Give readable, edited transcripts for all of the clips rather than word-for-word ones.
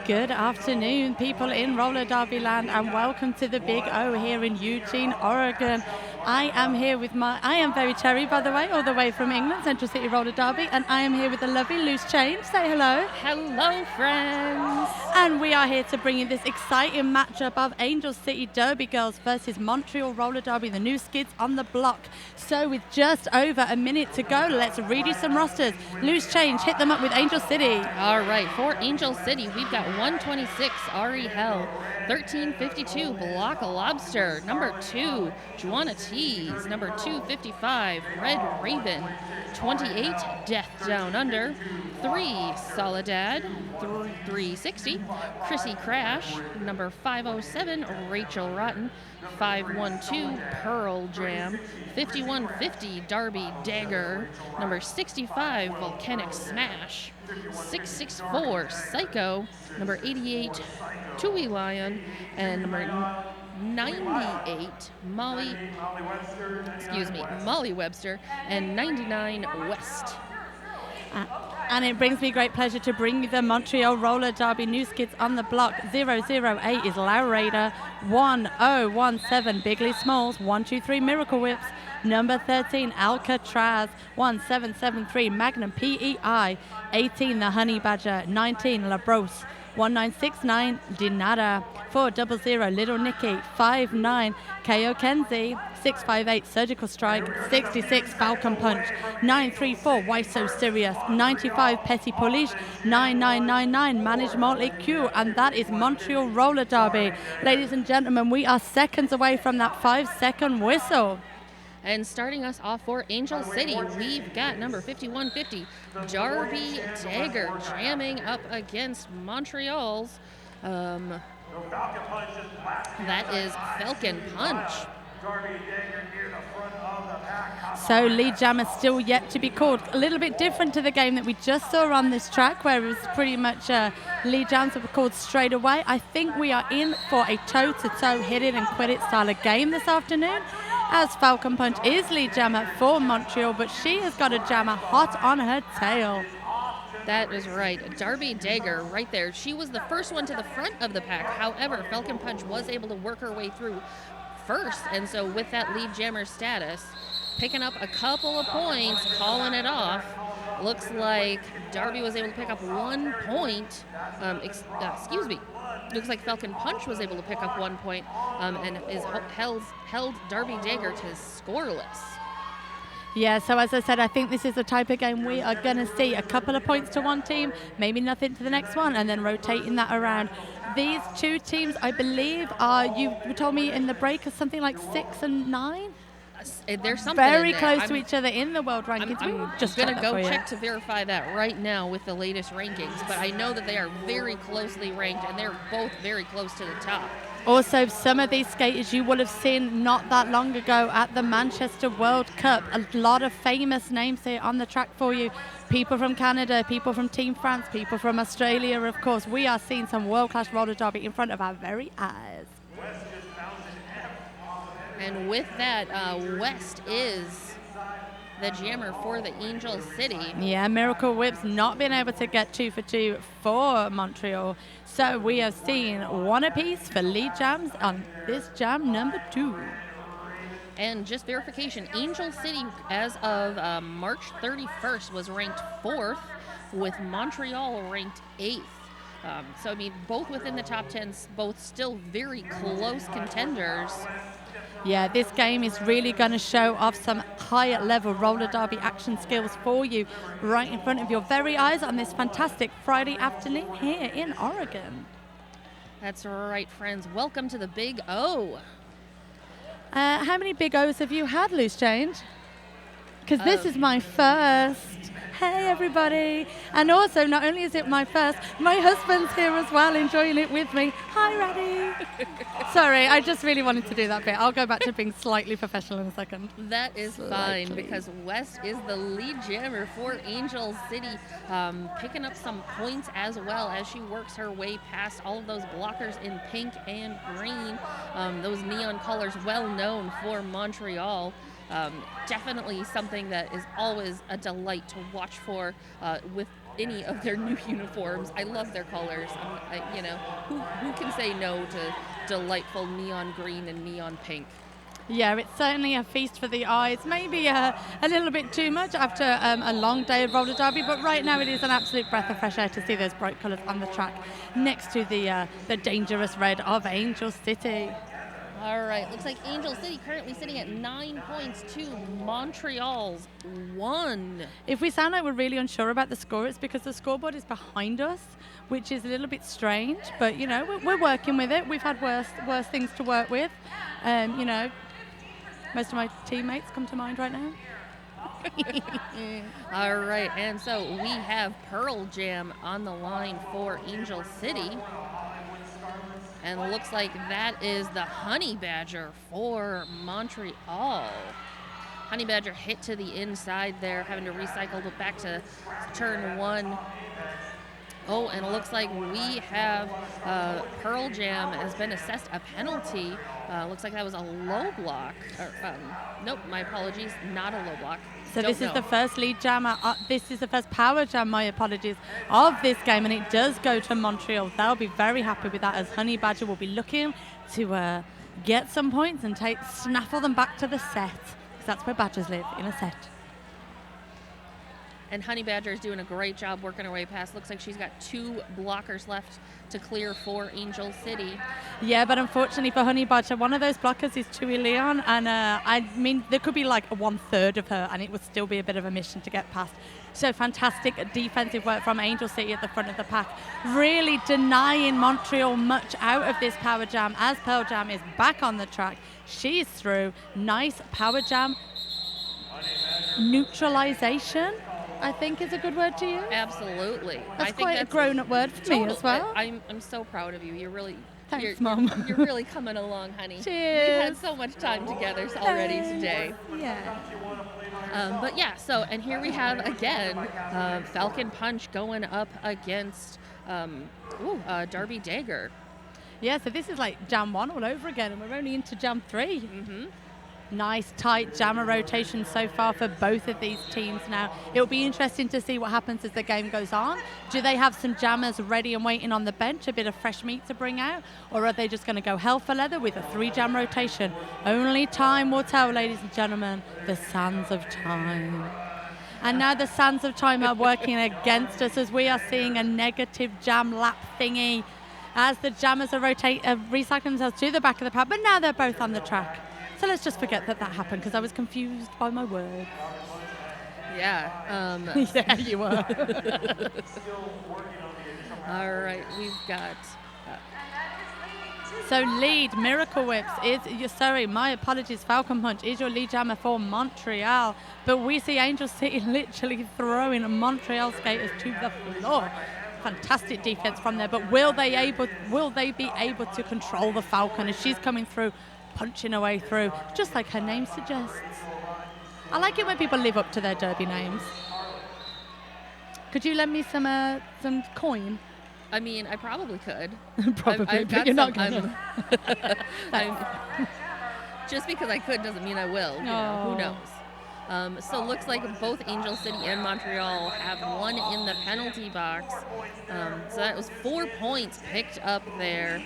Good afternoon, people in roller derby land, and welcome to the Big O here in Eugene, Oregon. I am very Cherry, by the way, all the way from England, Central City Roller Derby, and I am here with the lovely Loose Change. Say hello. Hello, friends. And we are here to bring you this exciting matchup of Angel City Derby Girls versus Montreal Roller Derby, the new Skids on the block. So with just over a minute to go, let's read you some rosters. Loose Change, hit them up with Angel City. All right, for Angel City, we've got 126, Ari Hell, 1352, Block Lobster, number 2, Juana Tees, number 255, Red Raven, 28, Death Down Under, 3, Soledad, 360, Chrissy Crash, number 507, Rachel Rotten, 512, Pearl Jam, 5150, Darby Dagger, number 65, Volcanic Smash, 664, Psycho, number 88, Tui Lion, and number 98, Molly Webster, and 99, West. And it brings me great pleasure to bring you the Montreal Roller Derby new Skids on the block. 008 is Laurator, 1017 Bigley Smalls, 123 Miracle Whips, number 13 Alcatraz, 1773 Magnum PEI, 18 the Honey Badger, 19 Labros, 1969 Dinada, 400 Little Nicky, 59 KO Kenzie, 658 Surgical Strike, 66 Falcon Punch, 934 Why So Serious, 95 Petty Polish, 9999 Manage Motley Q, and that is Montreal Roller Derby. Ladies and gentlemen, we are seconds away from that 5-second whistle. And starting us off for Angel City, we've got number 5150, Darby Dagger, jamming up against Montreal's. That is Falcon Punch. So lead jam is still yet to be called. A little bit different to the game that we just saw on this track, where it was pretty much lead jams that were called straight away. I think we are in for a toe-to-toe hit-it-and-quit-it style of game this afternoon, as Falcon Punch is lead jammer for Montreal, but she has got a jammer hot on her tail. That is right. Darby Dagger right there. She was the first one to the front of the pack. However, Falcon Punch was able to work her way through first, and so with that lead jammer status, picking up a couple of points, calling it off. Looks like Darby was able to pick up 1 point. Looks like Falcon Punch was able to pick up 1 point and is held Darby Dagger to scoreless. Yeah, so as I said, I think this is the type of game we are going to see a couple of points to one team, maybe nothing to the next one, and then rotating that around. These two teams, I believe, you told me in the break, are something like 6 and 9? There's something very close to each other in the world rankings. I'm just going to go check to verify that right now with the latest rankings, but I know that they are very closely ranked, and they're both very close to the top. Also, some of these skaters you will have seen not that long ago at the Manchester World Cup. A lot of famous names here on the track for you. People from Canada, people from Team France, people from Australia, of course. We are seeing some world-class roller derby in front of our very eyes. And with that, West is the jammer for the Angel City. Yeah, Miracle Whip's not been able to get 2 for 2 for Montreal. So we have seen 1 apiece for lead jams on this jam number 2. And just verification, Angel City, as of March 31st, was ranked 4th, with Montreal ranked 8th. So, I mean, both within the top 10, both still very close contenders. Yeah, this game is really going to show off some higher level roller derby action skills for you right in front of your very eyes on this fantastic Friday afternoon here in Oregon. That's right, friends. Welcome to the Big O. How many Big O's have you had, Loose Change? Because this is my first. Hey, everybody. And also, not only is it my first, my husband's here as well, enjoying it with me. Hi, Raddy. Sorry, I just really wanted to do that bit. I'll go back to being slightly professional in a second. That is fine, because West is the lead jammer for Angel City, picking up some points as well as she works her way past all of those blockers in pink and green, those neon colors well known for Montreal. Definitely something that is always a delight to watch for with any of their new uniforms. I love their colors. Who can say no to delightful neon green and neon pink? Yeah, it's certainly a feast for the eyes. Maybe a little bit too much after a long day of roller derby, but right now it is an absolute breath of fresh air to see those bright colours on the track next to the dangerous red of Angel City. All right, looks like Angel City currently sitting at 9 points to Montreal's 1. If we sound like we're really unsure about the score, it's because the scoreboard is behind us, which is a little bit strange, but we're working with it. We've had worse things to work with. Most of my teammates come to mind right now. All right, and so we have Pearl Jam on the line for Angel City. And it looks like that is the Honey Badger for Montreal. Honey Badger hit to the inside there, having to recycle it back to turn 1. Oh, and it looks like we have Pearl Jam has been assessed a penalty. Looks like that was a low block. Nope, my apologies, not a low block. So this is the first lead jammer. This is the first power jam, my apologies, of this game, and it does go to Montreal. They'll be very happy with that, as Honey Badger will be looking to get some points and snaffle them back to the set, because that's where Badgers live, in a set. And Honey Badger is doing a great job working her way past. Looks like she's got 2 blockers left to clear for Angel City. Yeah, but unfortunately for Honey Badger, one of those blockers is Tui Leon, and there could be like 1/3 of her, and it would still be a bit of a mission to get past. So fantastic defensive work from Angel City at the front of the pack, really denying Montreal much out of this power jam, as Pearl Jam is back on the track. She's through. Nice power jam neutralization, I think, is a good word to use. Absolutely. That's quite a grown-up word for me as well. I'm so proud of you. You're really... Thanks, Mom. You're really coming along, honey. Cheers. We've had so much time together already today. Yeah. But yeah, so, and here we have, again, Falcon Punch going up against Darby Dagger. Yeah, so this is like Jam 1 all over again, and we're only into Jam 3. Mm-hmm. Nice, tight jammer rotation so far for both of these teams now. It'll be interesting to see what happens as the game goes on. Do they have some jammers ready and waiting on the bench, a bit of fresh meat to bring out? Or are they just going to go hell for leather with a 3-jam rotation? Only time will tell, ladies and gentlemen. The sands of time. And now the sands of time are working against us, as we are seeing a negative jam lap thingy as the jammers are recycling themselves to the back of the pad, but now they're both on the track. So let's just forget that happened, because I was confused by my words. Yeah. Yeah, you were. All right, we've got... So lead, Miracle Whips my apologies, Falcon Punch is your lead jammer for Montreal. But we see Angel City literally throwing Montreal skaters to the floor. Fantastic defense from there, but will they be able to control the Falcon as she's coming through, punching her way through, just like her name suggests. I like it when people live up to their derby names. Could you lend me some coin? I mean, I probably could. Probably, but you're not going to. Just because I could doesn't mean I will. You know, who knows? So looks like both Angel City and Montreal have one in the penalty box. So that was 4 points picked up there.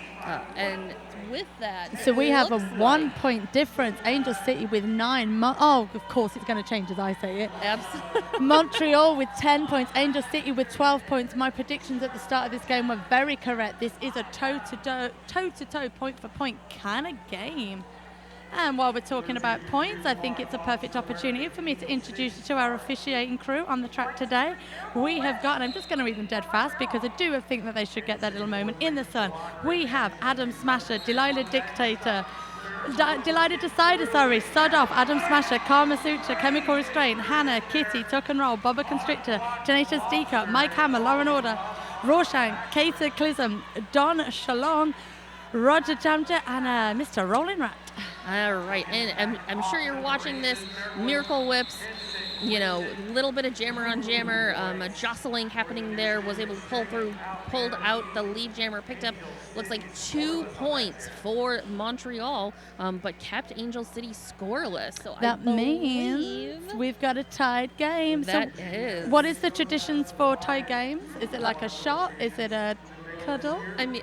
And with that... So we have a 1 point difference. Angel City with 9. Of course it's going to change as I say it. Absolutely. Montreal with 10 points. Angel City with 12 points. My predictions at the start of this game were very correct. This is a toe-to-toe, point-for-point kind of game. And while we're talking about points, I think it's a perfect opportunity for me to introduce you to our officiating crew on the track today. We have got, and I'm just going to read them dead fast because I do think that they should get that little moment in the sun. We have Adam Smasher, Delilah Decider, Sod Off, Adam Smasher, Karma Sutra, Chemical Restraint, Hannah, Kitty, Tuck and Roll, Bubba Constrictor, Tenacious Deacup, Mike Hammer, Lauren Order, Rorschach, Kater Clism, Don Shalom, Roger Jamja, and Mr. Rolling Rat. All right, and I'm sure you're watching this. Miracle Whips little bit of jammer on jammer, a jostling happening there, was able to pull through, pulled out the lead jammer, picked up, looks like 2 points for Montreal, but kept Angel City scoreless. So that means we've got a tied game. That is. What is the traditions for tied games? Is it like a shot? Is it a cuddle? I mean,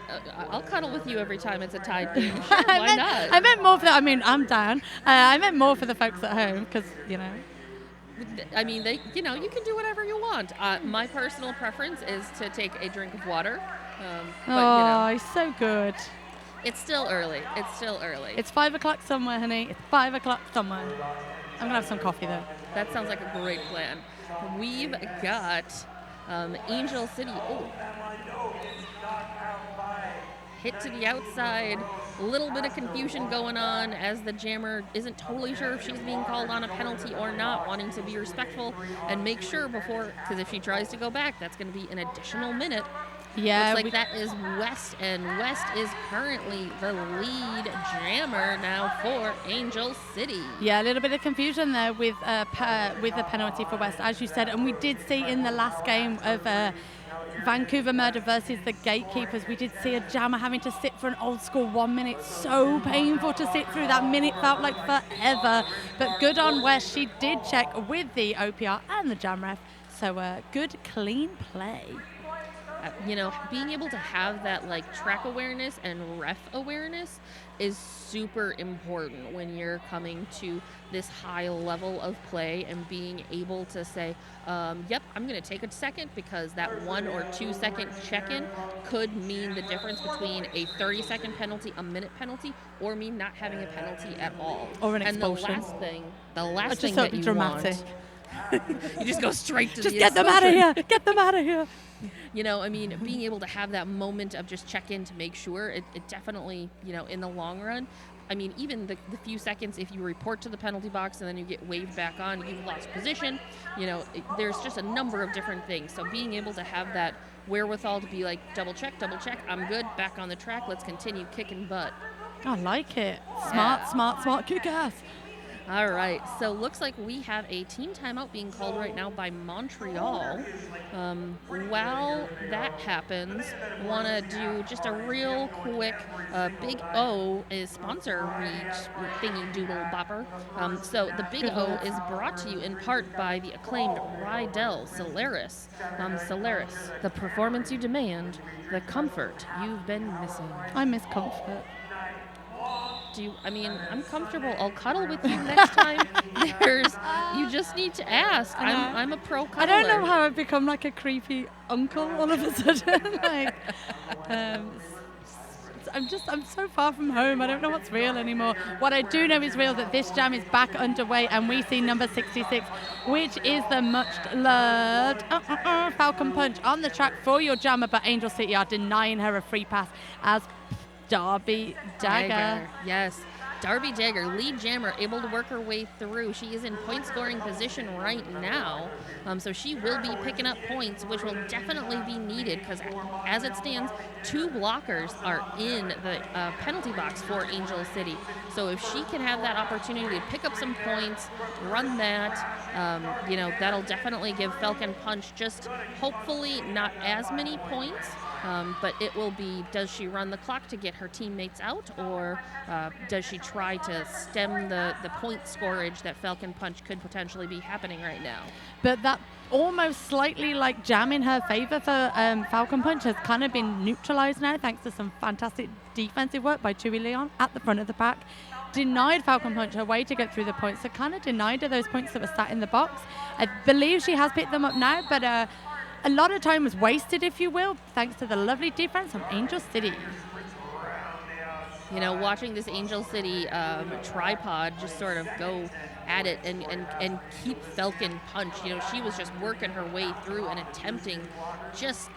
I'll cuddle with you every time it's a tied game. Sure, why not? I meant more for I'm down. I meant more for the folks at home because, I mean, you can do whatever you want. My personal preference is to take a drink of water. But, it's so good. It's still early. It's 5 o'clock somewhere, honey. It's 5 o'clock somewhere. I'm going to have some coffee, though. That sounds like a great plan. We've got Angel City. Oh. Hit to the outside. A little bit of confusion going on as the jammer isn't totally sure if she's being called on a penalty or not, wanting to be respectful and make sure before, because if she tries to go back, that's going to be an additional minute. Yeah, looks like that is West, and West is currently the lead jammer now for Angel City. Yeah, a little bit of confusion there with the penalty for West, as you said, and we did see in the last game of Vancouver Murder versus the Gatekeepers, we did see a jammer having to sit for an old school 1 minute. So painful to sit through. That minute felt like forever. But good on West. She did check with the OPR and the jam ref. So good, clean play. Being able to have that track awareness and ref awareness is super important when you're coming to this high level of play, and being able to say, yep, I'm going to take a second, because that 1 or 2 second check-in could mean the difference between a 30-second penalty, a minute penalty, or me not having a penalty at all. Or an And expulsion. the last thing that you dramatic. want, you just go straight to just the get them out of here. Get them out of here. Being able to have that moment of just check in to make sure, it definitely, in the long run, even the few seconds, if you report to the penalty box and then you get waved back on, you've lost position, there's just a number of different things. So being able to have that wherewithal to be like, double check, I'm good, back on the track, let's continue kicking butt. I like it. Smart, kick ass. All right, so looks like we have a team timeout being called right now by Montreal. While that happens, want to do just a real quick Big O is sponsor reach thingy doodle bopper. So the Big O is brought to you in part by the acclaimed Rydell Solaris. Solaris, the performance you demand, the comfort you've been missing. I miss comfort. I'm comfortable. I'll cuddle with you next time. You just need to ask. I'm a pro cuddler. I don't know how I've become like a creepy uncle all of a sudden. I'm so far from home. I don't know what's real anymore. What I do know is real, that this jam is back underway, and we see number 66, which is the much loved Falcon Punch on the track for your jammer, but Angel City are denying her a free pass as Darby Dagger. Yes. Darby Dagger, lead jammer, able to work her way through. She is in point scoring position right now. So she will be picking up points, which will definitely be needed, because as it stands, 2 blockers are in the penalty box for Angel City. So if she can have that opportunity to pick up some points, run that, that'll definitely give Falcon Punch just hopefully not as many points. But it will be, does she run the clock to get her teammates out, or does she try to stem the point scorage that Falcon Punch could potentially be happening right now? But that almost slightly jam in her favor for Falcon Punch has kind of been neutralized now, thanks to some fantastic defensive work by Chewy Leon at the front of the pack. Denied Falcon Punch her way to get through the points, so kind of denied her those points that were sat in the box. I believe she has picked them up now, but a lot of time was wasted, if you will, thanks to the lovely defense from Angel City. Watching this Angel City tripod just sort of go at it and keep Falcon Punch. She was just working her way through and attempting just,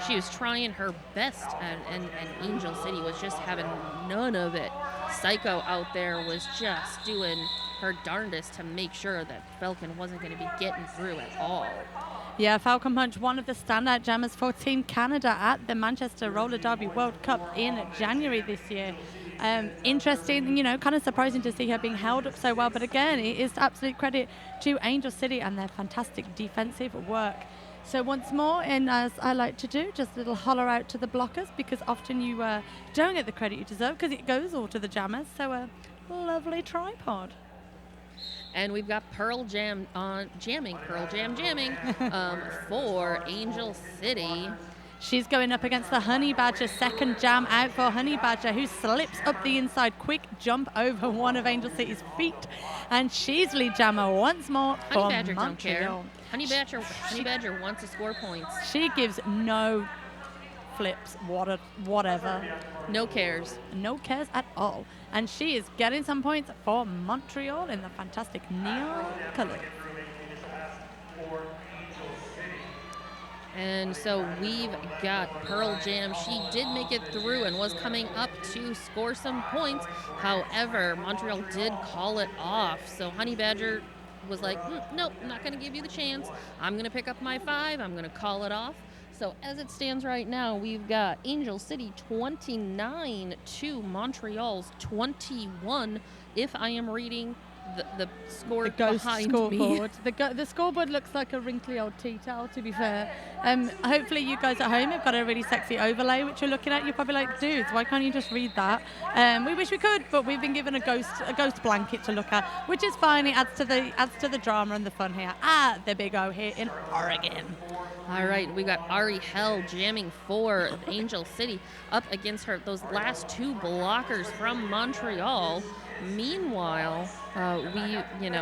she was trying her best, and Angel City was just having none of it. Psycho out there was just doing her darndest to make sure that Falcon wasn't going to be getting through at all. Yeah, Falcon Punch, one of the standout jammers for Team Canada at the Manchester Roller Derby World Cup in January this year. Interesting, kind of surprising to see her being held up so well. But again, it is absolute credit to Angel City and their fantastic defensive work. So once more, and as I like to do, just a little holler out to the blockers, because often you don't get the credit you deserve because it goes all to the jammers. So a lovely tripod. And we've got Pearl Jam jamming for Angel City. She's going up against the Honey Badger. Second jam out for Honey Badger, who slips up the inside. Quick jump over one of Angel City's feet. And she's lead jammer once more for Honey Badger don't care. Montreal. Honey Badger wants to score points. She gives no flips, whatever. No cares. No cares at all. And she is getting some points for Montreal in the fantastic neon colors. And so we've got Pearl Jam. She did make it through and was coming up to score some points. However, Montreal did call it off. So Honey Badger was like, nope, I'm not going to give you the chance. I'm going to pick up my 5. I'm going to call it off. So as it stands right now, we've got Angel City 29 to Montreal's 21, if I am reading the score behind scoreboard. me. The scoreboard looks like a wrinkly old tea towel, to be fair. Hopefully you guys at home have got a really sexy overlay which you're looking at. You're probably like, dudes, why can't you just read that? We wish we could, but we've been given a ghost blanket to look at, which is fine. It adds to the drama and the fun here at the Big O here in Oregon. All right, we got Ari Hell jamming for Angel City up against those last 2 blockers from Montreal. Meanwhile, Donata,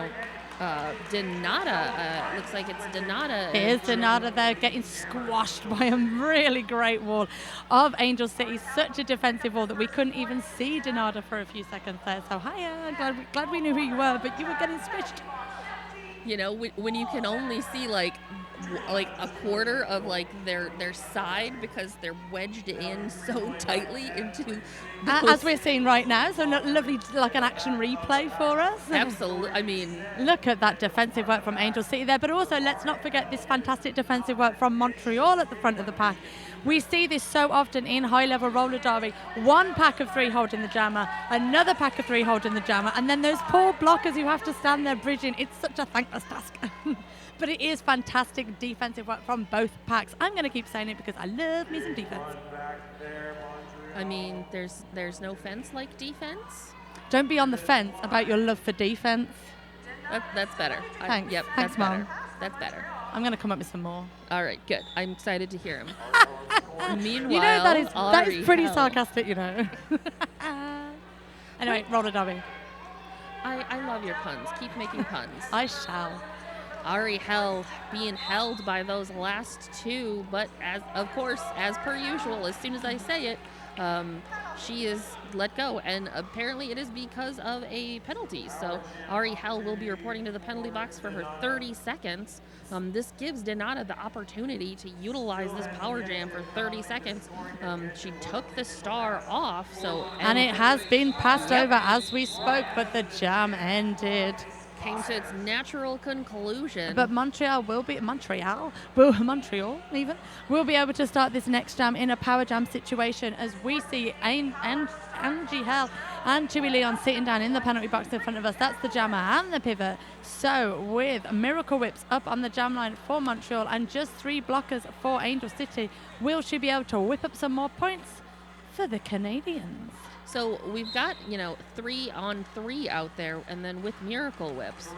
looks like it's Donata. It is Donata there getting squashed by a really great wall of Angel City. Such a defensive wall that we couldn't even see Donata for a few seconds there. So hiya, glad we knew who you were, but you were getting squished. When you can only see like a quarter of their side because they're wedged in so tightly into as we're seeing right now. So lovely, like an action replay for us. Absolutely. I mean, look at that defensive work from Angel City there, but also let's not forget this fantastic defensive work from Montreal at the front of the pack. We see this so often in high-level roller derby. 1 pack of 3 holding the jammer, another pack of 3 holding the jammer, and then those poor blockers who have to stand there bridging. It's such a thankless task. But it is fantastic defensive work from both packs. I'm going to keep saying it because I love me some defense. I mean, there's no fence like defense. Don't be on the fence about your love for defense. That's better. Thanks. Yep. Thanks, that's Mom. better. That's better. I'm going to come up with some more. All right, good. I'm excited to hear him. Meanwhile, you know that is pretty Hell. sarcastic, Anyway, roller derby. I love your puns. Keep making puns. I shall. Ari Hell being held by those last 2, but as per usual, as soon as I say it, she is let go, and apparently it is because of a penalty. So Ari Hell will be reporting to the penalty box for her 30 seconds. This gives Donata the opportunity to utilize this power jam for 30 seconds. She took the star off, and it has been passed over as we spoke, but the jam ended. Came to its natural conclusion. But Montreal will be able to start this next jam in a power jam situation, as we see Angie Hell and Chewy Leon sitting down in the penalty box in front of us. That's the jammer and the pivot. So with Miracle Whips up on the jam line for Montreal and just 3 blockers for Angel City, will she be able to whip up some more points for the Canadians? So we've got, 3-on-3 out there, and then with Miracle Whips,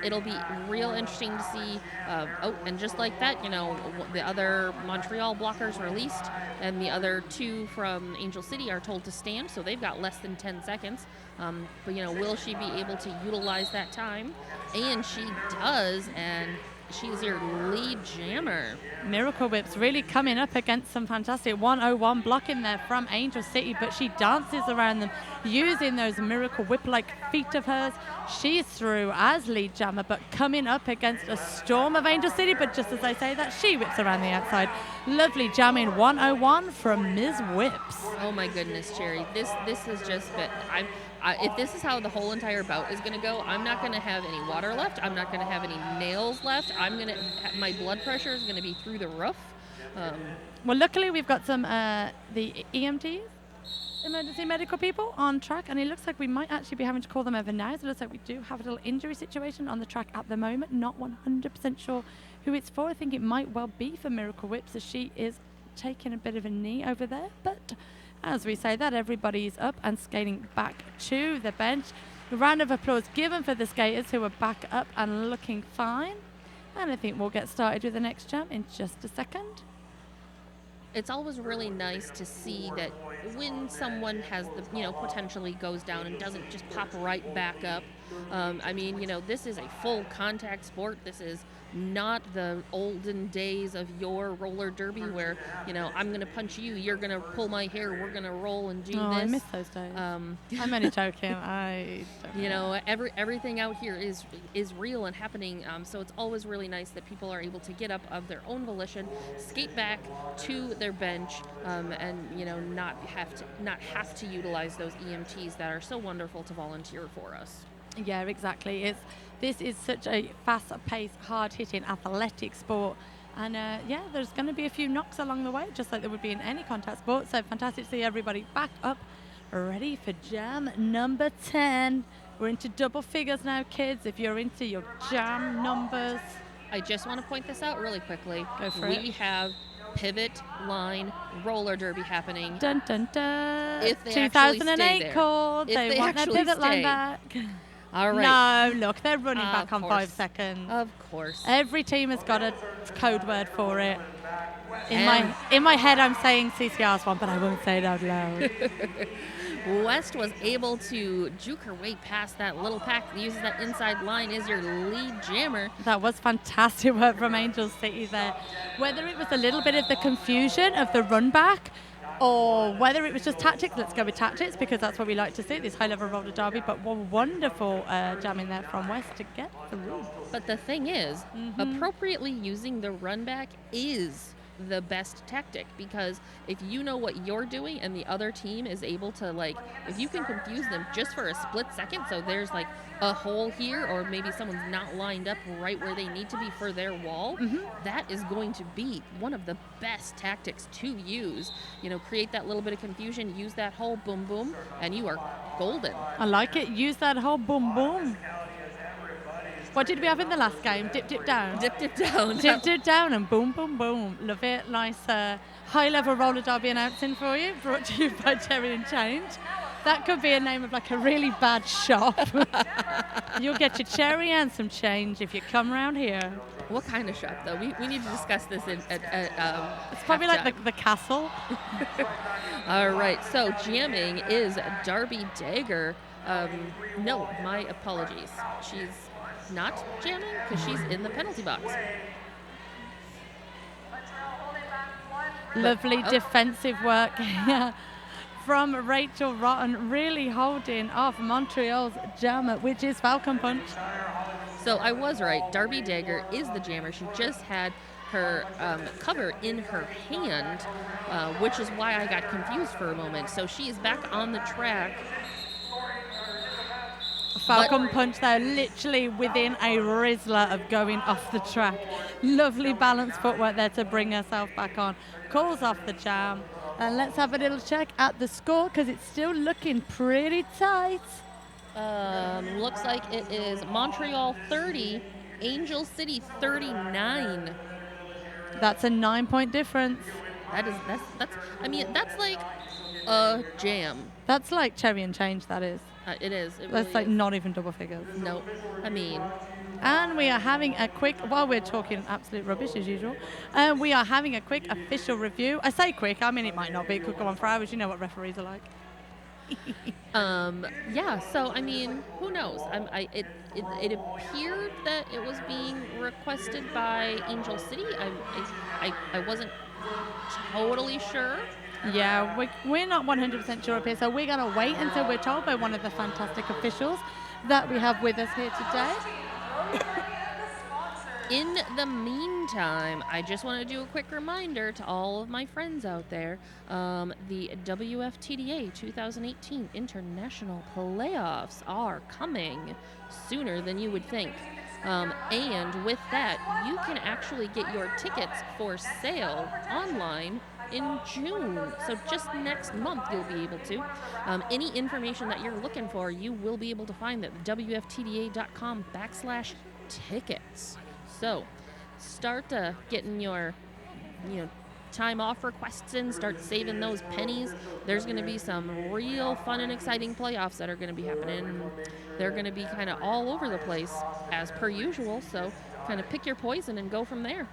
it'll be real interesting to see. And just like that, the other Montreal blockers released, and the other 2 from Angel City are told to stand, so they've got less than 10 seconds. But will she be able to utilize that time? And she does, and she's your lead jammer. Miracle Whips really coming up against some fantastic 101 blocking there from Angel City, but she dances around them using those Miracle Whip-like feet of hers. She's through as lead jammer, but coming up against a storm of Angel City, but just as I say that, she whips around the outside. Lovely jamming 101 from Ms. Whips. Oh my goodness, Cherry. This has just been... if this is how the whole entire bout is going to go, I'm not going to have any water left. I'm not going to have any nails left. My blood pressure is going to be through the roof. Well, luckily we've got some the EMTs. emergency medical people on track, and it looks like we might actually be having to call them over now. So it looks like we do have a little injury situation on the track at the moment. Not 100% sure who it's for. I think it might well be for Miracle Whip, so she is taking a bit of a knee over there. But as we say that, everybody's up and skating back to the bench. A round of applause given for the skaters who are back up and looking fine. And I think we'll get started with the next jam in just a second. It's always really nice to see that when someone has the, potentially goes down and doesn't just pop right back up. This is a full contact sport. This is not the olden days of your roller derby where, I'm going to punch you, you're going to pull my hair, we're going to roll and do this. I miss those days. I'm only joking. Everything out here is real and happening. So it's always really nice that people are able to get up of their own volition, skate back to their bench, and not have to utilize those EMTs that are so wonderful to volunteer for us. Yeah, exactly. This is such a fast-paced, hard-hitting, athletic sport. And, there's going to be a few knocks along the way, just like there would be in any contact sport. So fantastic to see everybody back up, ready for jam number 10. We're into double figures now, kids, if you're into your jam numbers. I just want to point this out really quickly. Go for it. We have pivot line roller derby happening. Dun, dun, dun. If they 2008 call. They want their pivot line back. All right. No, look, they're running back on 5 seconds. Of course. Every team has got a code word for it. In my head, I'm saying CCR's one, but I won't say it out loud. West was able to juke her way past that little pack that uses that inside line as your lead jammer. That was fantastic work from Angel City there. Whether it was a little bit of the confusion of the run back, or whether it was just tactics, let's go with tactics because that's what we like to see, this high-level roller derby, but wonderful jamming there from West to get through. But the thing is, appropriately using the run back is the best tactic, because if you know what you're doing and the other team is able to, if you can confuse them just for a split second, so there's a hole here or maybe someone's not lined up right where they need to be for their wall, that is going to be one of the best tactics to use. Create that little bit of confusion, use that hole, boom, boom, and you are golden. I like it. Use that hole, boom, boom. What did we have in the last game? Dip, dip, down. Dip, dip, down. Dip, dip, down, and boom, boom, boom. Love it. Nice high-level roller derby announcing for you, brought to you by Cherry and Change. That could be a name of a really bad shop. You'll get your cherry and some change if you come around here. What kind of shop, though? We need to discuss this it's probably like the castle. All right, so jamming is Darby Dagger. No, my apologies. She's not jamming because she's in the penalty box. Lovely defensive work from Rachel Rotten, really holding off Montreal's jammer, which is Falcon Punch. So I was right. Darby Dagger is the jammer. She just had her cover in her hand, which is why I got confused for a moment. So she is back on the track. Falcon Punch there, literally within a Rizzler of going off the track. Lovely balanced footwork there to bring herself back on. Calls off the jam. And let's have a little check at the score because it's still looking pretty tight. Looks like it is Montreal 30, Angel City 39. That's a 9-point difference. That's like a jam. That's like Cherry and Change, that is. It is. That's really is. not even double figures. No. And we are having a quick, while we're talking absolute rubbish as usual, we are having a quick official review. I say quick, it might not be. It could go on for hours. You know what referees are like. So, who knows? It appeared that it was being requested by Angel City. I wasn't totally sure. Yeah, we're not 100% sure up here, so we're going to wait until we're told by one of the fantastic officials that we have with us here today. In the meantime, I just want to do a quick reminder to all of my friends out there. The WFTDA 2018 International Playoffs are coming sooner than you would think. And with that, you can actually get your tickets for sale online in June. So just next month you'll be able to. Any information that you're looking for, you will be able to find at WFTDA.com/tickets. So start getting your, time off requests in, start saving those pennies. There's going to be some real fun and exciting playoffs that are going to be happening. They're going to be kind of all over the place as per usual, so kind of pick your poison and go from there.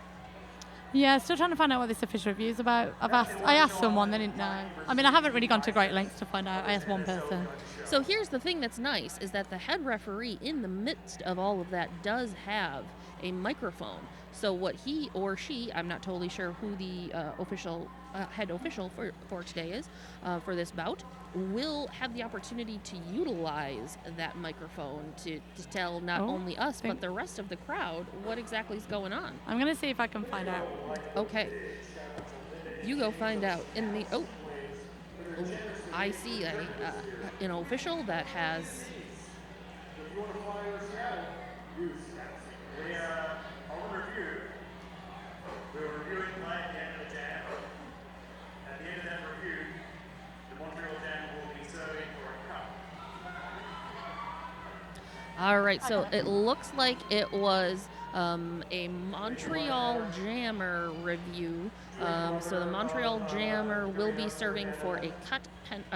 Yeah, still trying to find out what this official review is about. I asked someone, they didn't know. I mean, I haven't really gone to great lengths to find out. I asked one person. So here's the thing that's nice, is that the head referee in the midst of all of that does have a microphone. So what he or she, I'm not totally sure who the head official for today is, for this bout, will have the opportunity to utilize that microphone to tell not only us, but the rest of the crowd what exactly is going on. I'm going to see if I can find out. Okay. You go find out. I see an official that has... We're reviewing play at the end of the jam. At the end of that review, the Montreal jam will be serving for a cup. All right, so it looks like it was a Montreal Jammer review. So the Montreal Jammer will be serving for a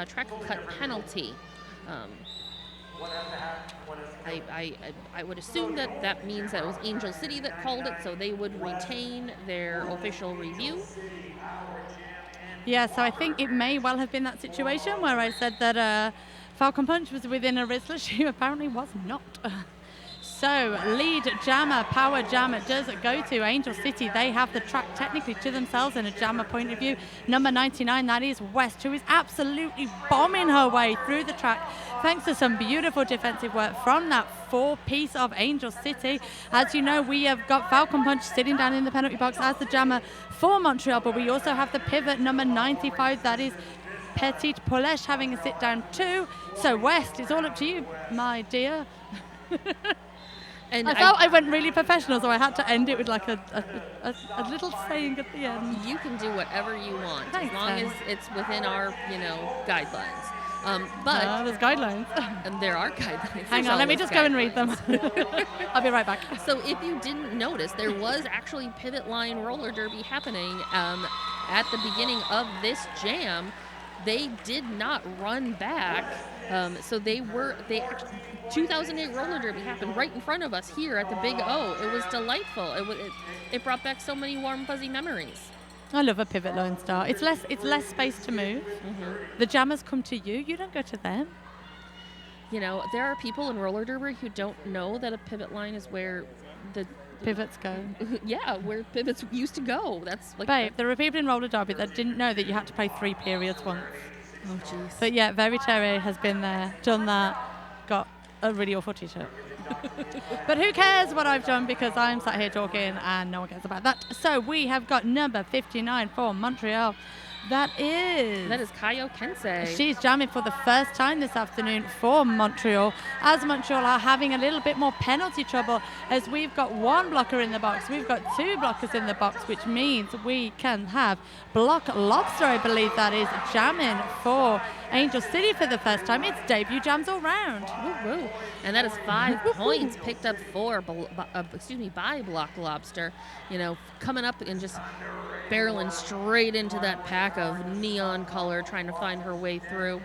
track cut penalty. I would assume that means that it was Angel City that called it, so they would retain their official review. Yeah, so I think it may well have been that situation where I said that Falcon Punch was within a Rizzler. She apparently was not. So lead jammer, power jammer does go to Angel City. They have the track technically to themselves in a jammer point of view. Number 99, that is West, who is absolutely bombing her way through the track thanks to some beautiful defensive work from that four-piece of Angel City. As you know, we have got Falcon Punch sitting down in the penalty box as the jammer for Montreal, but we also have the pivot number 95, that is Petit Poulesh, having a sit down too. So West, it's all up to you, my dear. And I felt I went really professional, so I had to end it with like a little saying at the end. You can do whatever you want, Thanks, as long as it's within our, guidelines. But there's guidelines. And there are guidelines. Hang on, let me just go and read them. I'll be right back. So if you didn't notice, there was actually pivot line roller derby happening at the beginning of this jam. They did not run back. So 2008 roller derby happened right in front of us here at the Big O. It was delightful. It brought back so many warm, fuzzy memories. I love a pivot line start. It's less space to move. Mm-hmm. The jammers come to you. You don't go to them. There are people in roller derby who don't know that a pivot line is where the pivots go. Yeah, where pivots used to go. That's like. Babe, there are people in roller derby that didn't know that you had to play 3 periods once. Oh, jeez. But yeah, Very Terry has been there, done that, got a really awful t-shirt. But who cares what I've done, because I'm sat here talking and no one cares about that. So we have got number 59 for Montreal. That is Kayo Kensei. She's jamming for the first time this afternoon for Montreal, as Montreal are having a little bit more penalty trouble, as we've got 1 blocker in the box, we've got 2 blockers in the box, which means we can have Block Lobster, I believe that is, jamming for Angel City for the first time. It's debut jams all round. Woo-woo. And that is 5 points picked up by Block Lobster. Coming up and just barreling straight into that pack of neon color, trying to find her way through.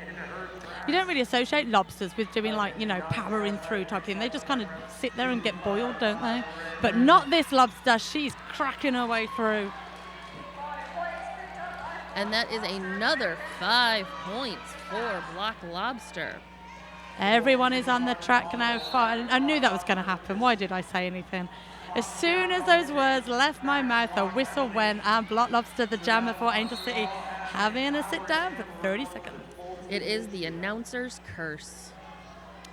You don't really associate lobsters with doing powering through type thing. They just kind of sit there and get boiled, don't they? But not this lobster. She's cracking her way through. And that is another 5 points for Block Lobster. Everyone is on the track now. I knew that was going to happen. Why did I say anything? As soon as those words left my mouth, a whistle went, and Block Lobster, the jammer for Angel City, having a sit down for 30 seconds. It is the announcer's curse.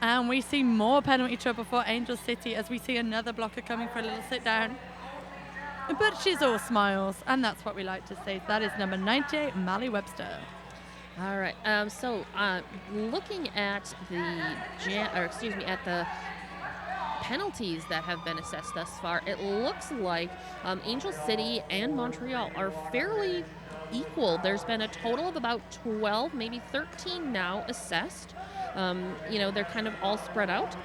And we see more penalty trouble for Angel City as we see another blocker coming for a little sit down. But she's all smiles, and that's what we like to see. That is number 98, Mally Webster. All right. So looking at the penalties that have been assessed thus far, it looks like Angel City and Montreal are fairly equal. There's been a total of about 12, maybe 13 now assessed. They're kind of all spread out.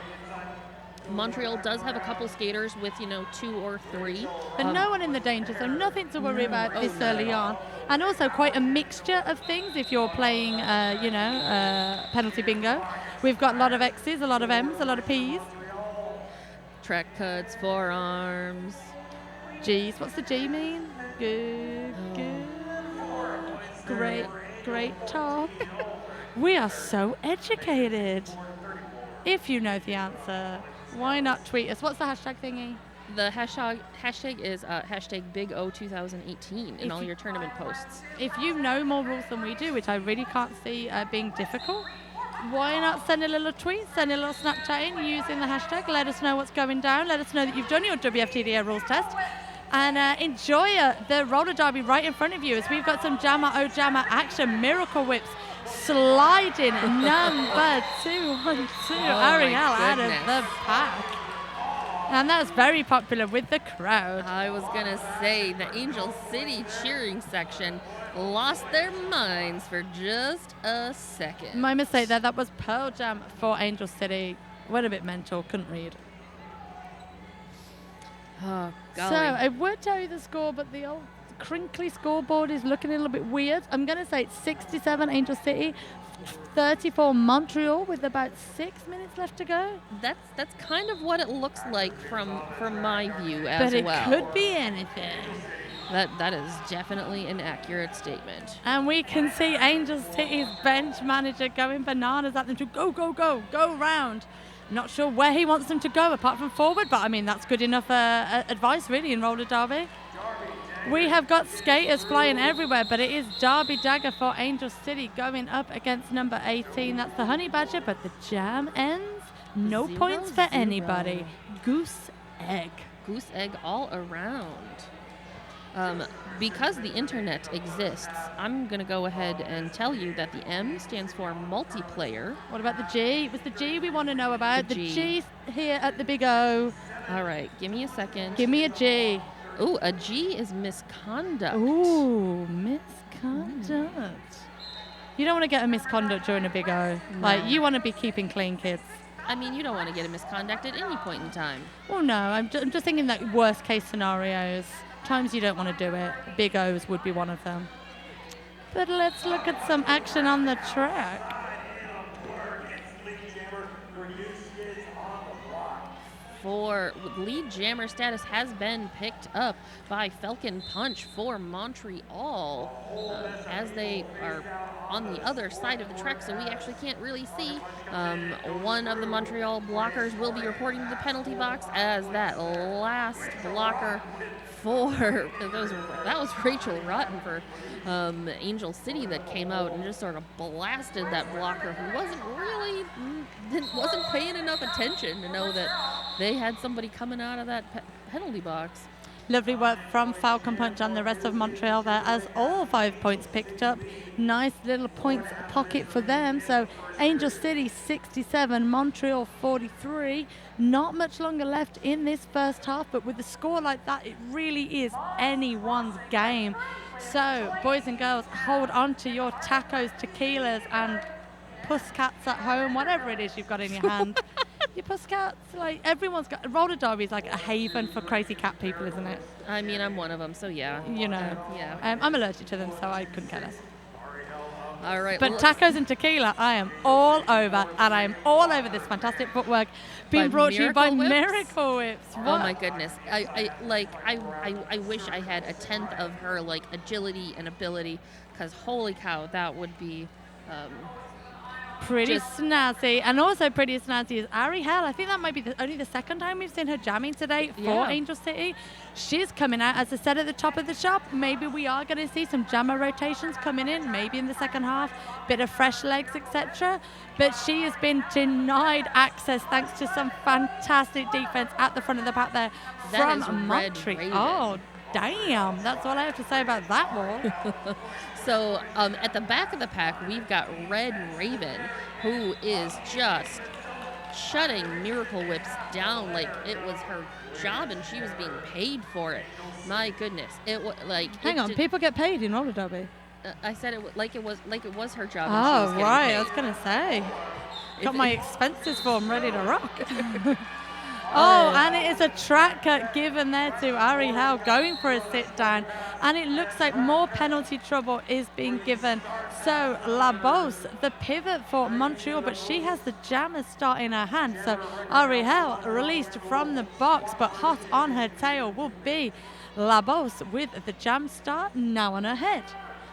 Montreal does have a couple skaters with, 2 or 3. But no one in the danger, so nothing to worry about this early on. And also quite a mixture of things if you're playing, penalty bingo. We've got a lot of X's, a lot of M's, a lot of P's. Track cuts, forearms. G's. What's the G mean? Good, good. Great talk. We are so educated. If you know the answer, why not tweet us? What's the hashtag thingy? The hashtag is hashtag Big O 2018 in all your tournament posts. If you know more rules than we do, which I really can't see being difficult, why not send a little tweet, send a little Snapchat in using the hashtag. Let us know what's going down. Let us know that you've done your WFTDA rules test. And enjoy the roller derby right in front of you as we've got some Jammer O Jammer action. Miracle whips sliding number 212. Ariel out of the pack. And that's very popular with the crowd. I was going to say the Angel City cheering section lost their minds for just a second. My mistake there. That was Pearl Jam for Angel City. Went a bit mental. Couldn't read. Oh, golly. So I would tell you the score, but the old crinkly scoreboard is looking a little bit weird. I'm going to say it's 67 Angel City, 34 Montreal with about 6 minutes left to go. That's kind of what it looks like from my view as well. well. But it could be anything. That is definitely an accurate statement. And we can see Angel City's bench manager going bananas at them to go round. Not sure where he wants them to go apart from forward, but I mean that's good enough advice really in roller derby. We have got skaters flying everywhere, but it is Derby Dagger for Angel City going up against number 18. That's the Honey Badger, but the jam ends. No points for anybody. Goose egg. Goose egg all around. Because the internet exists, I'm going to go ahead and tell you that the M stands for multiplayer. What about the G? It was the G we want to know about. The G here at the Big O. All right, give me a second. Give me a G. Ooh, a G is misconduct. Ooh, misconduct. You don't want to get a misconduct during a Big O. No. Like, you want to be keeping clean, kids. I mean, you don't want to get a misconduct at any point in time. Well, no, I'm just thinking that worst case scenarios. Times you don't want to do it. Big O's would be one of them. But let's look at some action on the track. For lead jammer status has been picked up by Falcon Punch for Montreal as they are on the other side of the track, so we actually can't really see. One of the Montreal blockers will be reporting to the penalty box as that last blocker for that was Rachel Rotten for Angel City that came out and just sort of blasted that blocker who wasn't paying enough attention to know that they had somebody coming out of that penalty box. Lovely work from Falcon Punch and the rest of Montreal there as all 5 points picked up. Nice little points pocket for them. So Angel City 67, Montreal 43. Not much longer left in this first half, but with a score like that, it really is anyone's game. So boys and girls, hold on to your tacos, tequilas, and pusscats at home, whatever it is you've got in your hand. Your pusscats, like everyone's got. Roller derby is like a haven for crazy cat people, isn't it? I mean, I'm one of them, so yeah. You know. Yeah. I'm allergic to them, so I couldn't care less. All right. But tacos and tequila, I am all over, and I am all over this fantastic footwork being brought to you by Miracle Whips. What? Oh my goodness! I wish I had a tenth of her agility and ability, because holy cow, that would be. Pretty snazzy. And also pretty snazzy is Ari Hell. I think that might be only the second time we've seen her jamming today for Angel City. She's coming out, as I said at the top of the shop. Maybe we are going to see some jammer rotations coming in, maybe in the second half, bit of fresh legs, etc. But she has been denied access thanks to some fantastic defense at the front of the pack there from Montreal. Oh, damn. That's all I have to say about that wall. So at the back of the pack, we've got Red Raven, who is just shutting Miracle Whips down like it was her job and she was being paid for it. My goodness. It was like... Hang on, people get paid in roller derby? I said like it was her job. And she was Oh, getting right. paid. I was going to say. Got If my it- expenses form ready to rock. Oh, and it is a track cut given there to Ari Hell going for a sit down. And it looks like more penalty trouble is being given. So Labos, the pivot for Montreal, but she has the jammer start in her hand. So Ari Hell released from the box, but hot on her tail will be Labos with the jam start now on her head.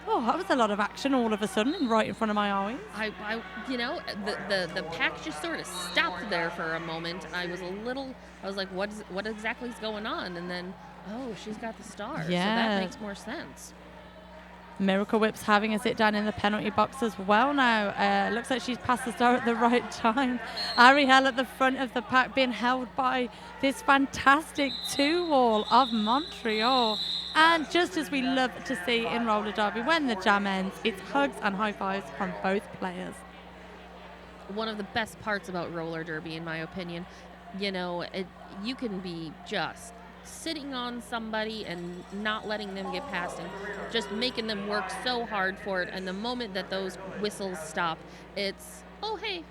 Oh, that was a lot of action all of a sudden right in front of my eyes. The pack just sort of stopped there for a moment. I was like, what exactly is going on? And then, oh, she's got the star. So Yeah. that makes more sense. Miracle Whip's having a sit down in the penalty box as well now. Looks like she's passed the star at the right time. Ari Hell at the front of the pack being held by this fantastic two-wall of Montreal. And just as we love to see in roller derby, when the jam ends, it's hugs and high fives from both players. One of the best parts about roller derby, in my opinion, you can be just sitting on somebody and not letting them get past and just making them work so hard for it. And the moment that those whistles stop, it's, oh, hey,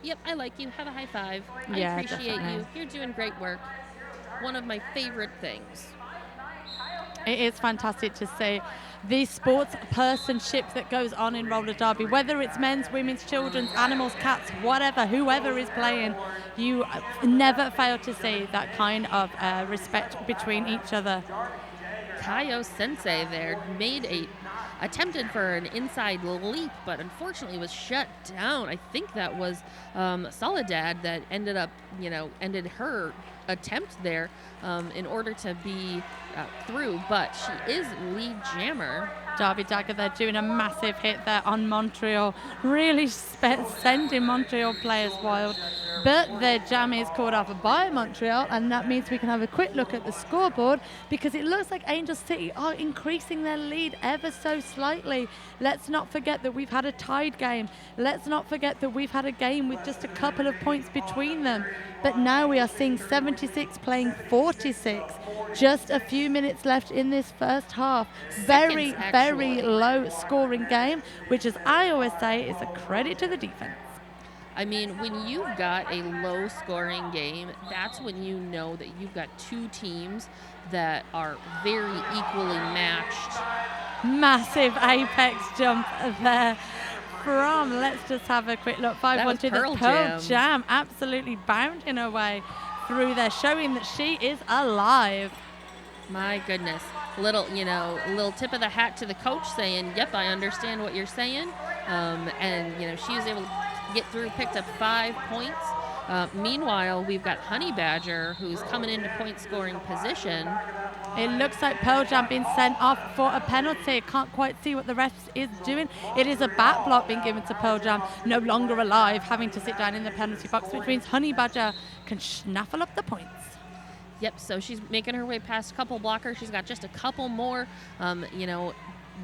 yep, I like you. Have a high five. Yeah, I appreciate definitely. you. You're doing great work. One of my favorite things. It is fantastic to see the sports personship that goes on in roller derby, whether it's men's, women's, children's, animals, cats, whatever, whoever is playing, you never fail to see that kind of respect between each other. Kaio Sensei there attempted for an inside leap, but unfortunately was shut down. I think that was Soledad that ended her attempt there in order to be through, but she is lead jammer. Darby Dagger there doing a massive hit there on Montreal, really sending Montreal players wild. But their jam is called off by Montreal, and that means we can have a quick look at the scoreboard because it looks like Angel City are increasing their lead ever so slightly. Let's not forget that we've had a tied game. Let's not forget that we've had a game with just a couple of points between them. But now we are seeing 76 playing 46. Just a few minutes left in this first half. Very, Seconds, very actually. low scoring game, which, as I always say, is a credit to the defense. I mean, when you've got a low scoring game, that's when you know that you've got two teams that are very equally matched. Massive apex jump there from, let's just have a quick look, 5-1 was to the Pearl Pearl Jam. Jam, absolutely bounding her way through there, showing that she is alive. My goodness. Little tip of the hat to the coach saying, yep, I understand what you're saying. And she was able to get through, picked up 5 points. Meanwhile, we've got Honey Badger, who's coming into point scoring position. It looks like Pearl Jam being sent off for a penalty. Can't quite see what the ref is doing. It is a back block being given to Pearl Jam, no longer alive, having to sit down in the penalty box, which means Honey Badger can snaffle up the points. Yep, so she's making her way past a couple blockers. She's got just a couple more.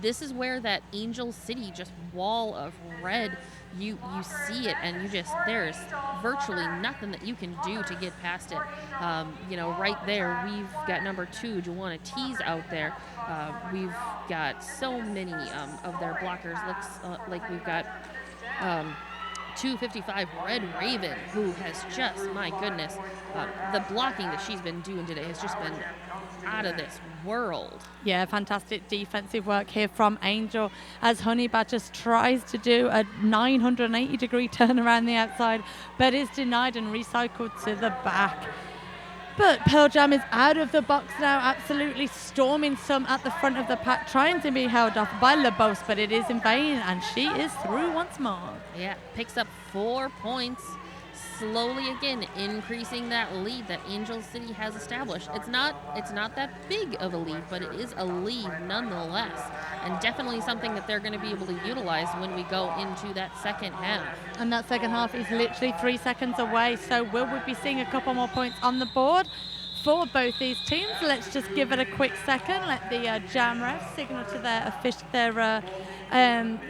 This is where that Angel City just wall of red, you see it, and there's virtually nothing that you can do to get past it. Right there, we've got number 2, Juana T's out there. We've got so many of their blockers. Looks like we've got 255 Red Raven, who has just, my goodness, the blocking that she's been doing today has just been out of this world. Yeah, fantastic defensive work here from Angel as Honey Badger tries to do a 980-degree turn around the outside, but is denied and recycled to the back. But Pearl Jam is out of the box now, absolutely storming some at the front of the pack, trying to be held off by Labos, but it is in vain, and she is through once more. Yeah, picks up 4 points. Slowly again increasing that lead that Angel City has established. It's not that big of a lead, but it is a lead nonetheless, and definitely something that they're going to be able to utilize when we go into that second half. And that second half is literally 3 seconds away, so will we be seeing a couple more points on the board for both these teams? Let's just give it a quick second, let the jam refs signal to their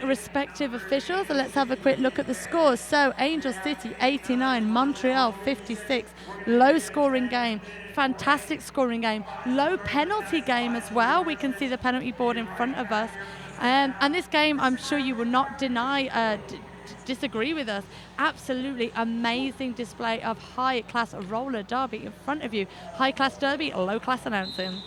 respective officials, and let's have a quick look at the scores. So Angel City 89, Montreal 56. Low scoring game, fantastic scoring game, low penalty game as well. We can see the penalty board in front of us. And this game, I'm sure you will not deny, disagree with us. Absolutely amazing display of high-class roller derby in front of you. High-class derby, low-class announcing.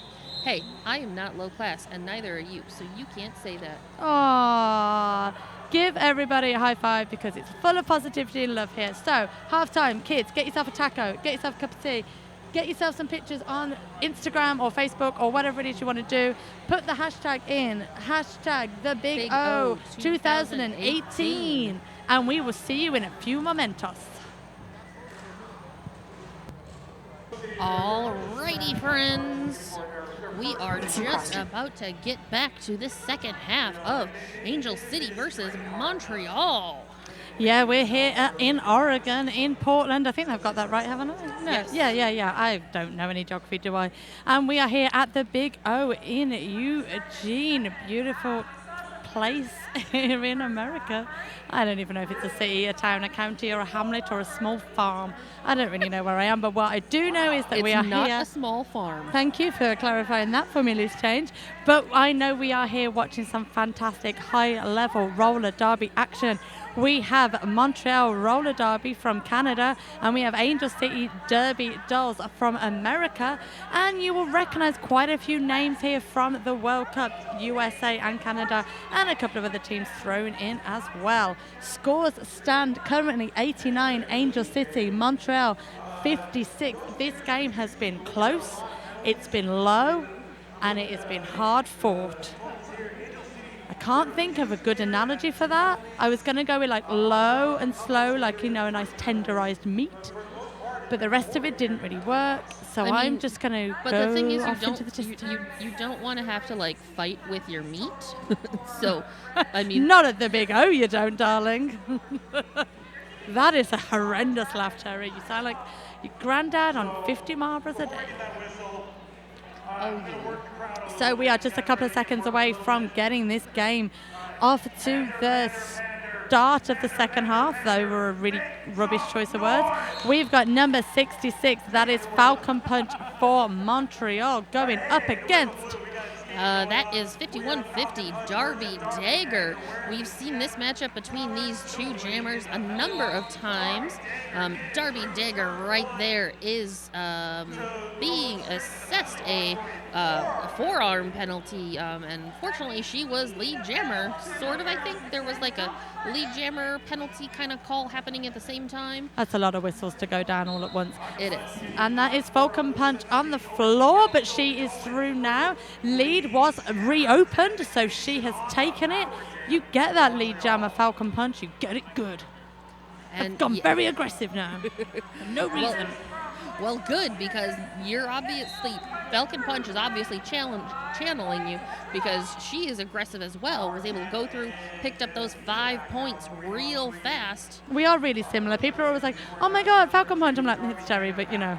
Hey, I am not low class, and neither are you, so you can't say that. Aww. Give everybody a high five because it's full of positivity and love here. So, halftime, kids, get yourself a taco, get yourself a cup of tea, get yourself some pictures on Instagram or Facebook or whatever it is you want to do. Put the hashtag in, hashtag the Big O 2018. And we will see you in a few momentos. Alrighty, friends. We are just about to get back to the second half of Angel City versus Montreal. Yeah, we're here in Oregon, in Portland. I think I've got that right, haven't I? No. Yes. Yeah. I don't know any geography, do I? And we are here at the Big O in Eugene. Beautiful place here in America. I don't even know if it's a city, a town, a county, or a hamlet, or a small farm. I don't really know where I am, but what I do know is that we are not here. a small farm. Thank you for clarifying that for me, loose change. But I know we are here watching some fantastic high-level roller derby action. We have Montreal Roller Derby from Canada, and we have Angel City Derby Dolls from America. And you will recognize quite a few names here from the World Cup, USA and Canada, and a couple of other teams thrown in as well. Scores stand currently 89, Angel City, Montreal 56. This game has been close, it's been low, and it has been hard fought. I can't think of a good analogy for that. I was going to go with like low and slow, like, you know, a nice tenderized meat. But the rest of it didn't really work. So I'm just going to go the thing is, off into the distance. you don't want to have to like fight with your meat. So, I mean, Not at the Big O, you don't, darling. That is a horrendous laugh, Terry. You sound like your granddad on 50 Marlboros a day. oh, yeah. So we are just a couple of seconds away from getting this game off to the start of the second half, though were a really rubbish choice of words. We've got number 66, that is Falcon Punch for Montreal, going up against... That is 5150 Darby Dagger. We've seen this matchup between these two jammers a number of times. Darby Dagger right there is being assessed a forearm penalty, and fortunately she was lead jammer, sort of. I think there was like a lead jammer penalty kind of call happening at the same time. That's a lot of whistles to go down all at once. It is. And that is Falcon Punch on the floor, but she is through now. Lead was reopened, so she has taken it. You get that lead jammer Falcon Punch, you get it good. And I've gone very aggressive now. For no reason. Well, good, because Falcon Punch is obviously channeling you, because she is aggressive as well, was able to go through, picked up those 5 points real fast. We are really similar. People are always like, oh my God, Falcon Punch. I'm like, it's Terry, but you know,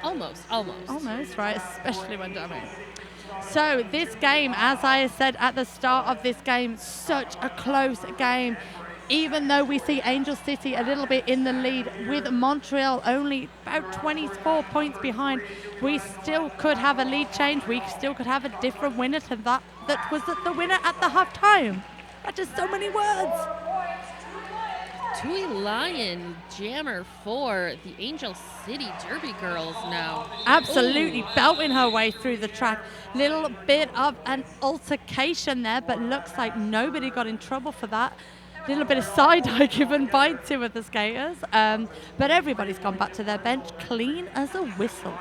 Almost. Almost, right? Especially when dummy. So this game, as I said at the start of this game, such a close game. Even though we see Angel City a little bit in the lead, with Montreal only about 24 points behind, we still could have a lead change. We still could have a different winner to that was the winner at the half time. That's just so many words. Tui Lion jammer for the Angel City Derby Girls now. Absolutely Ooh. belting her way through the track. Little bit of an altercation there, but looks like nobody got in trouble for that. Little bit of side-eye given by two of the skaters, but everybody's gone back to their bench clean as a whistle.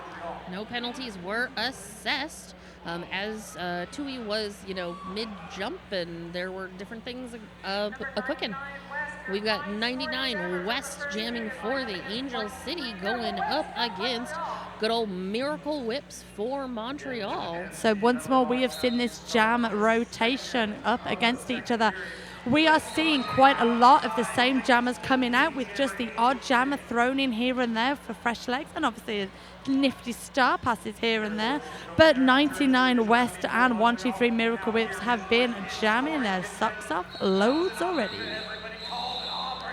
No penalties were assessed, as Tui was, mid-jump, and there were different things a-cooking. We've got 99 West jamming for the Angel City, going up against good old Miracle Whips for Montreal. So once more, we have seen this jam rotation up against each other. We are seeing quite a lot of the same jammers coming out, with just the odd jammer thrown in here and there for fresh legs, and obviously nifty star passes here and there. But 99 West and 123 Miracle Whips have been jamming their socks off loads already.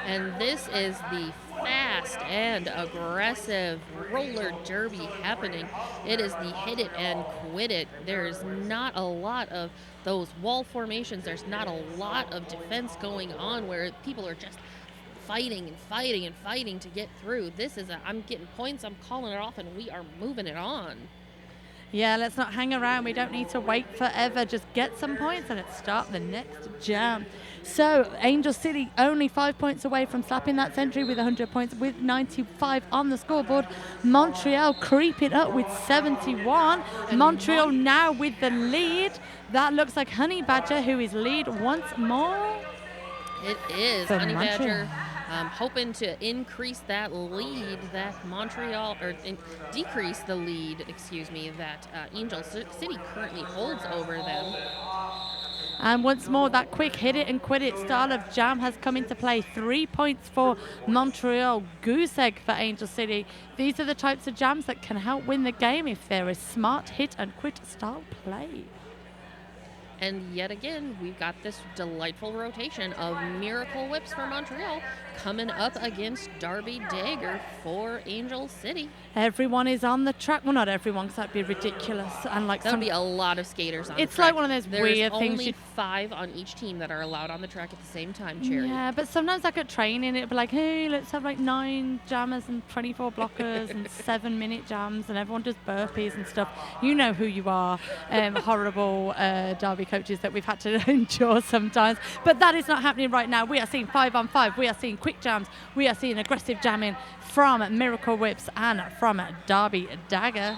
And this is the fast and aggressive roller derby happening. It is the hit it and quit it. There's not a lot of those wall formations. There's not a lot of defense going on where people are just fighting and fighting and fighting to get through. This is I'm getting points, I'm calling it off, and we are moving it on. Yeah, let's not hang around. We don't need to wait forever. Just get some points and let's start the next jam. So Angel City only 5 points away from slapping that century with 100 points with 95 on the scoreboard. Montreal creeping up with 71. And Montreal now with the lead. That looks like Honey Badger, who is lead once more. It is For Honey Montreal. Badger hoping to increase that lead that decrease the lead, that Angel City currently holds over them. And once more, that quick hit it and quit it style of jam has come into play. 3 points for Montreal, goose egg for Angel City. These are the types of jams that can help win the game if there is smart hit and quit style play. And yet again, we've got this delightful rotation of Miracle Whips for Montreal coming up against Darby Dagger for Angel City. Everyone is on the track. Well, not everyone, because that'd be ridiculous. And like That would be a lot of skaters on the track. It's like one of those There's weird things. only 5 on each team that are allowed on the track at the same time, Cherry. Yeah, but sometimes like at training, it'd be like, hey, let's have like 9 jammers and 24 blockers and 7-minute jams, and everyone does burpees and stuff. You know who you are, horrible Derby coaches that we've had to endure sometimes. But that is not happening right now. We are seeing 5-on-5. We are seeing quick jams. We are seeing aggressive jamming from Miracle Whips and from Darby Dagger.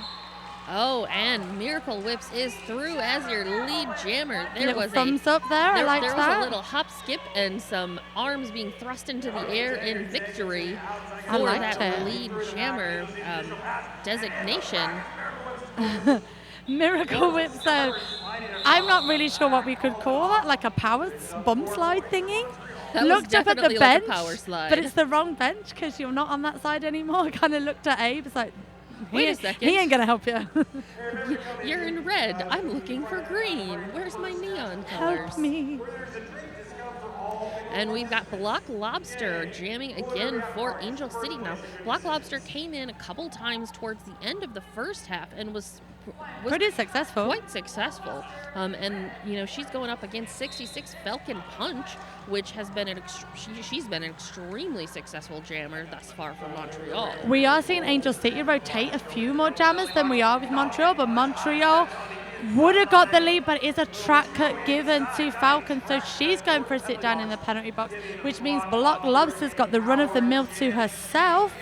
Oh, and Miracle Whips is through as your lead jammer. There was thumbs up there. I liked there that. was a little hop skip and some arms being thrust into the air in victory for that lead jammer designation. Miracle Whips, though, I'm not really sure what we could call that, like a power bump slide thingy. That Looked up at the definitely bench, like a power slide. but it's the wrong bench because you're not on that side anymore. I kind of looked at Abe, it's like, Wait a second. He ain't going to help you. You're in red. I'm looking for green. Where's my neon colors? Help me. And we've got Block Lobster jamming again for Angel City now. Block Lobster came in a couple times towards the end of the first half and was pretty successful. Quite successful. And, you know, she's going up against 66 Falcon Punch, which has been she's been an extremely successful jammer thus far for Montreal. We are seeing Angel City rotate a few more jammers than we are with Montreal, but Montreal would have got the lead, but it's a track cut given to Falcon, so she's going for a sit down in the penalty box, which means Block Lobster's got the run of the mill to herself.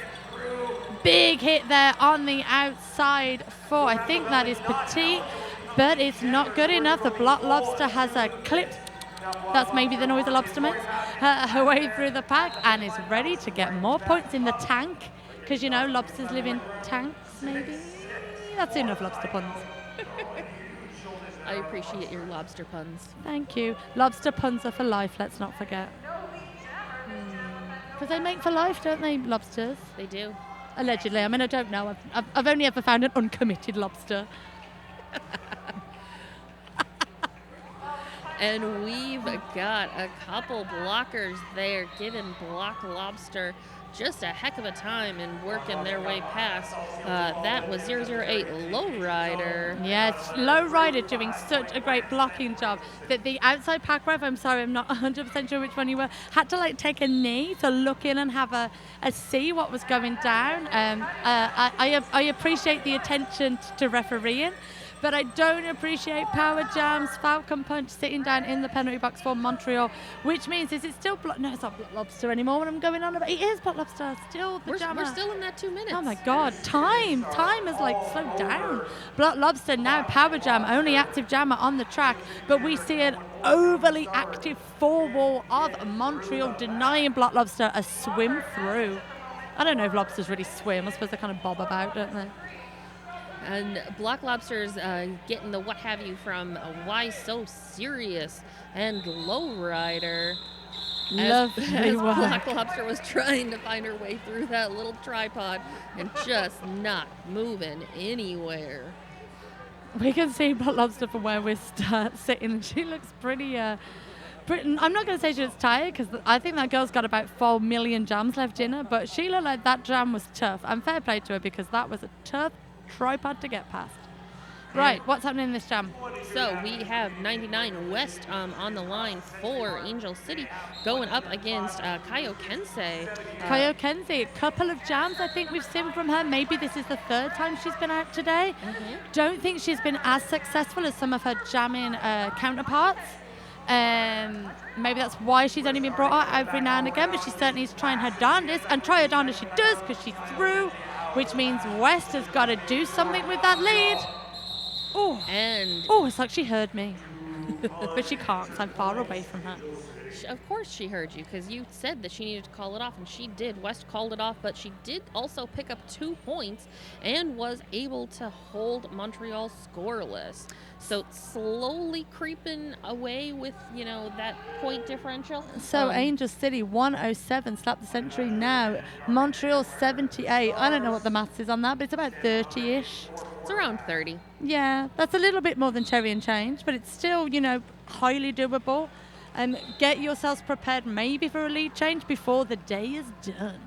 Big hit there on the outside for, I think that is Petite, but it's not good enough. The Block Lobster has a clipped, that's maybe the noise a lobster makes, her way through the pack and is ready to get more points in the tank, because, you know, lobsters live in tanks, maybe. That's enough lobster puns. I appreciate your lobster puns. Thank you. Lobster puns are for life, let's not forget. Because they make for life, don't they, lobsters? They do. Allegedly. I mean, I don't know. I've only ever found an uncommitted lobster. And we've got a couple blockers there giving Block Lobster just a heck of a time in working their way past. That was 008 Lowrider. Yes, Lowrider doing such a great blocking job that the outside pack ref, I'm sorry, I'm not 100% sure which one you were, had to like take a knee to look in and have a see what was going down. I appreciate the attention to refereeing, but I don't appreciate power jams. Falcon Punch sitting down in the penalty box for Montreal, which means is it still no, it's not Block Lobster anymore. What I'm going on about, it is Block Lobster, still the jammer. We're still in that 2 minutes. Oh my God, time has like slowed down. Block Lobster now power jam, only active jammer on the track, but we see an overly active four wall of Montreal denying Block Lobster a swim through. I don't know if lobsters really swim. I suppose they kind of bob about, don't they? And Block Lobster's getting the what have you from Why So Serious and Lowrider. As Block Lobster was trying to find her way through that little tripod and just not moving anywhere. We can see Block Lobster from where we're sitting. She looks pretty I'm not going to say she was tired because I think that girl's got about 4 million jams left in her, but she looked like that jam was tough. And fair play to her because that was a tough tripod to get past. Right, what's happening in this jam? So we have 99 West on the line for Angel City going up against Kaio Kensei. Kaio Kensei, a couple of jams I think we've seen from her. Maybe this is the third time she's been out today. Don't think she's been as successful as some of her jamming counterparts. Maybe that's why she's only been brought out every now and again, but she certainly is trying her darndest, and try her darndest she does because she's through, which means West has got to do something with that lead. Oh, it's like she heard me. But she can't, 'cause I'm far away from her. Of course she heard you, because you said that she needed to call it off, and she did. West called it off, but she did also pick up 2 points and was able to hold Montreal scoreless. So slowly creeping away with, that point differential. So Angel City 107 slapped the century now. Montreal 78. I don't know what the maths is on that, but it's about 30-ish. It's around 30. Yeah, that's a little bit more than cherry and change, but it's still, highly doable. Get yourselves prepared maybe for a lead change before the day is done.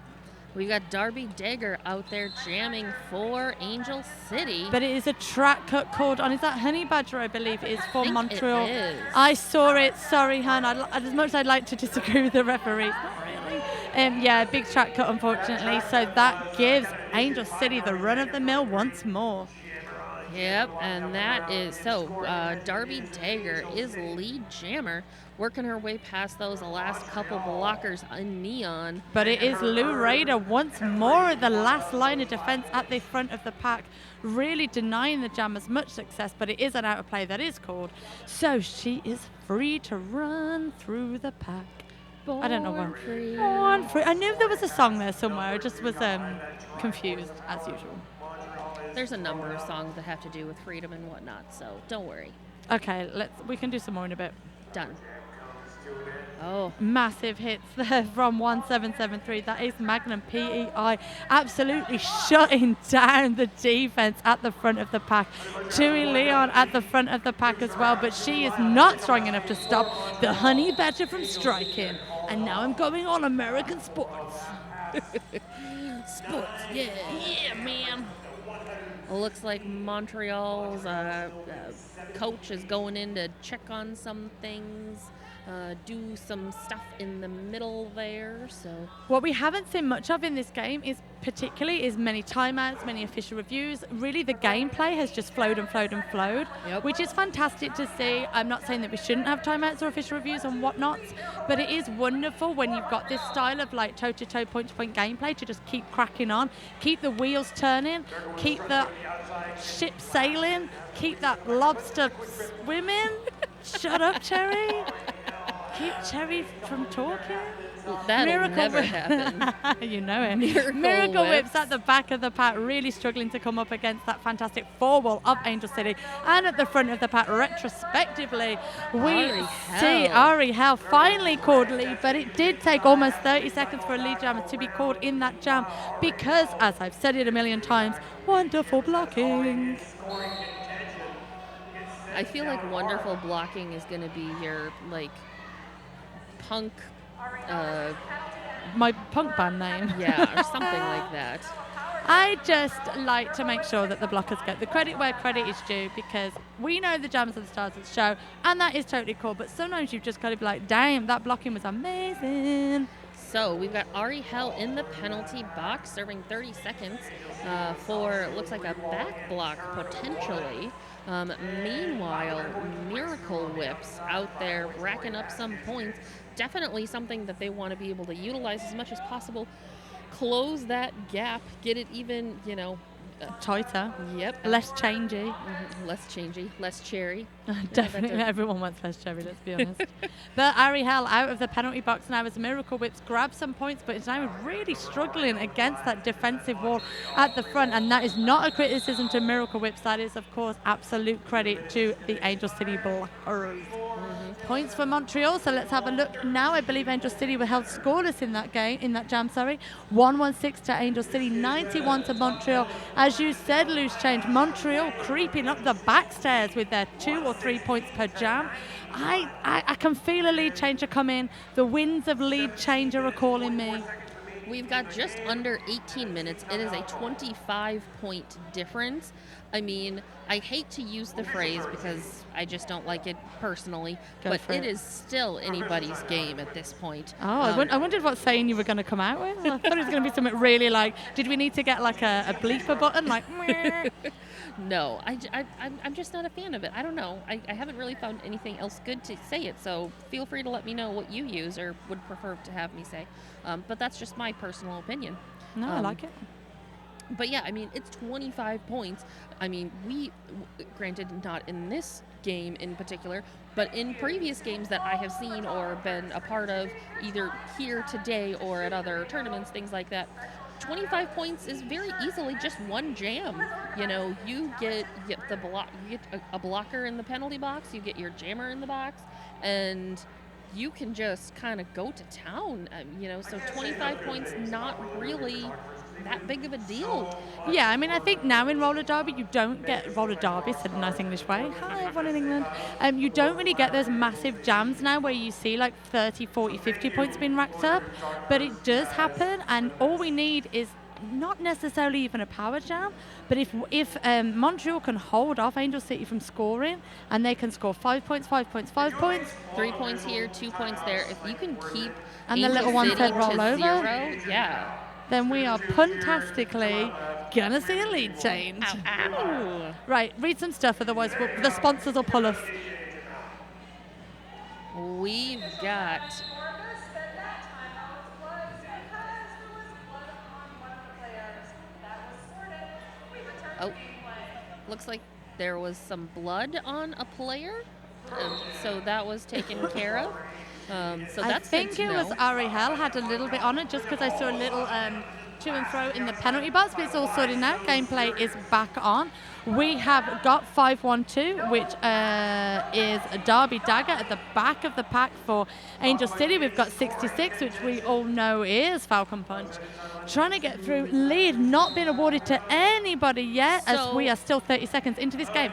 We've got Darby Dagger out there jamming for Angel City. But it is a track cut called on. Is that Honey Badger, I believe, it is for Montreal. It is. I saw it. Sorry, Han. As much as I'd like to disagree with the referee, not really. Yeah, big track cut, unfortunately. So that gives Angel City the run of the mill once more. Yep, and that is so. Darby Dagger is lead jammer, working her way past those last couple blockers in neon. But it is Lou Raider once more at the last line of defense at the front of the pack, really denying the jammers much success, but it is an out of play that is called. So she is free to run through the pack. I don't know what. Born free. I knew there was a song there somewhere. I just was confused as usual. There's a number of songs that have to do with freedom and whatnot, so don't worry. Okay, we can do some more in a bit. Done. Oh, massive hits there from 1773. That is Magnum PEI absolutely shutting down the defense at the front of the pack. Tui Leon at the front of the pack as well, but she is not strong enough to stop the Honey Badger from striking. And now I'm going on American sports. Sports, yeah. Yeah, man. Looks like Montreal's coach is going in to check on some things, do some stuff in the middle there. So what we haven't seen much of in this game is many timeouts, many official reviews. Really, the gameplay has just flowed and flowed and flowed, which is fantastic to see. I'm not saying that we shouldn't have timeouts or official reviews and whatnot, but it is wonderful when you've got this style of like toe-to-toe, point-to-point gameplay to just keep cracking on, keep the wheels turning, keep the ship sailing, keep that lobster swimming. Shut up, Cherry. Keep Cherry from talking. That'll never happen. You know it. Miracle Whips at the back of the pack, really struggling to come up against that fantastic four-wall of Angel City. And at the front of the pack, retrospectively, we see Ari Hell finally called lead, but it did take almost 30 seconds for a lead jammer to be called in that jam because, as I've said it a million times, wonderful blocking. I feel like wonderful blocking is going to be your, punk... my punk band name. Yeah, or something like that. I just like to make sure that the blockers get the credit where credit is due, because we know the jams are the stars of the show, and that is totally cool, but sometimes you've just got to be like, damn, that blocking was amazing. So we've got Ari Hell in the penalty box, serving 30 seconds for, looks like a back block, potentially. Meanwhile, Miracle Whips out there racking up some points. Definitely something that they want to be able to utilize as much as possible. Close that gap, get it even, tighter. Yep. Less changey. Mm-hmm. Less changey, less cherry. Definitely, everyone wants less cherry, let's be honest. But Ari Hell out of the penalty box now as Miracle Whips grab some points, but is now really struggling against that defensive wall at the front, and that is not a criticism to Miracle Whips. That is, of course, absolute credit to the Angel City Blockers. points for Montreal. So let's have a look now. I believe Angel City were held scoreless in that game, in that jam, 116 to Angel City, 91 to Montreal. As you said, loose change. Montreal creeping up the back stairs with their 2 or 3 points per jam. I can feel a lead changer come in. The winds of lead changer are calling me. We've got just under 18 minutes. It is a 25-point difference. I mean, I hate to use the phrase because I just don't like it personally, but it is still anybody's game at this point. Oh, I wondered what saying you were going to come out with. I thought it was going to be something really like, did we need to get like a bleeper button? Like, No, I'm just not a fan of it. I don't know. I haven't really found anything else good to say it, so feel free to let me know what you use or would prefer to have me say. But that's just my personal opinion. No, I like it. But yeah, I mean, it's 25 points. I mean, granted, not in this game in particular, but in previous games that I have seen or been a part of, either here today or at other tournaments, things like that, 25 points is very easily just one jam. You know, you get the block, you get a blocker in the penalty box, you get your jammer in the box, and you can just kind of go to town. You know, so 25 points not really that big of a deal. Yeah, I mean, I think now in roller derby, you don't get roller derby, said in a nice English way. Hi, everyone in England. You don't really get those massive jams now where you see like 30, 40, 50 points being racked up, but it does happen, and all we need is not necessarily even a power jam, but if Montreal can hold off Angel City from scoring, and they can score 5 points, 5 points, 5 points, 3 points here, 2 points there. If you can keep and Angel the little one City said roll to over, 0, yeah. then we are puntastically gonna see a lead change. Ow, ow. Right, read some stuff, otherwise the sponsors will pull us. We've got looks like there was some blood on a player, so that was taken care of. So that's I think good to it know. was Ariel had a little bit on it, just because I saw a little to and fro in the penalty box, but it's all sorted now. Gameplay is back on. We have got 5-1-2, which is a Derby Dagger at the back of the pack for Angel City. We've got 66, which we all know is Falcon Punch. Trying to get through. Lead not been awarded to anybody yet, as we are still 30 seconds into this game.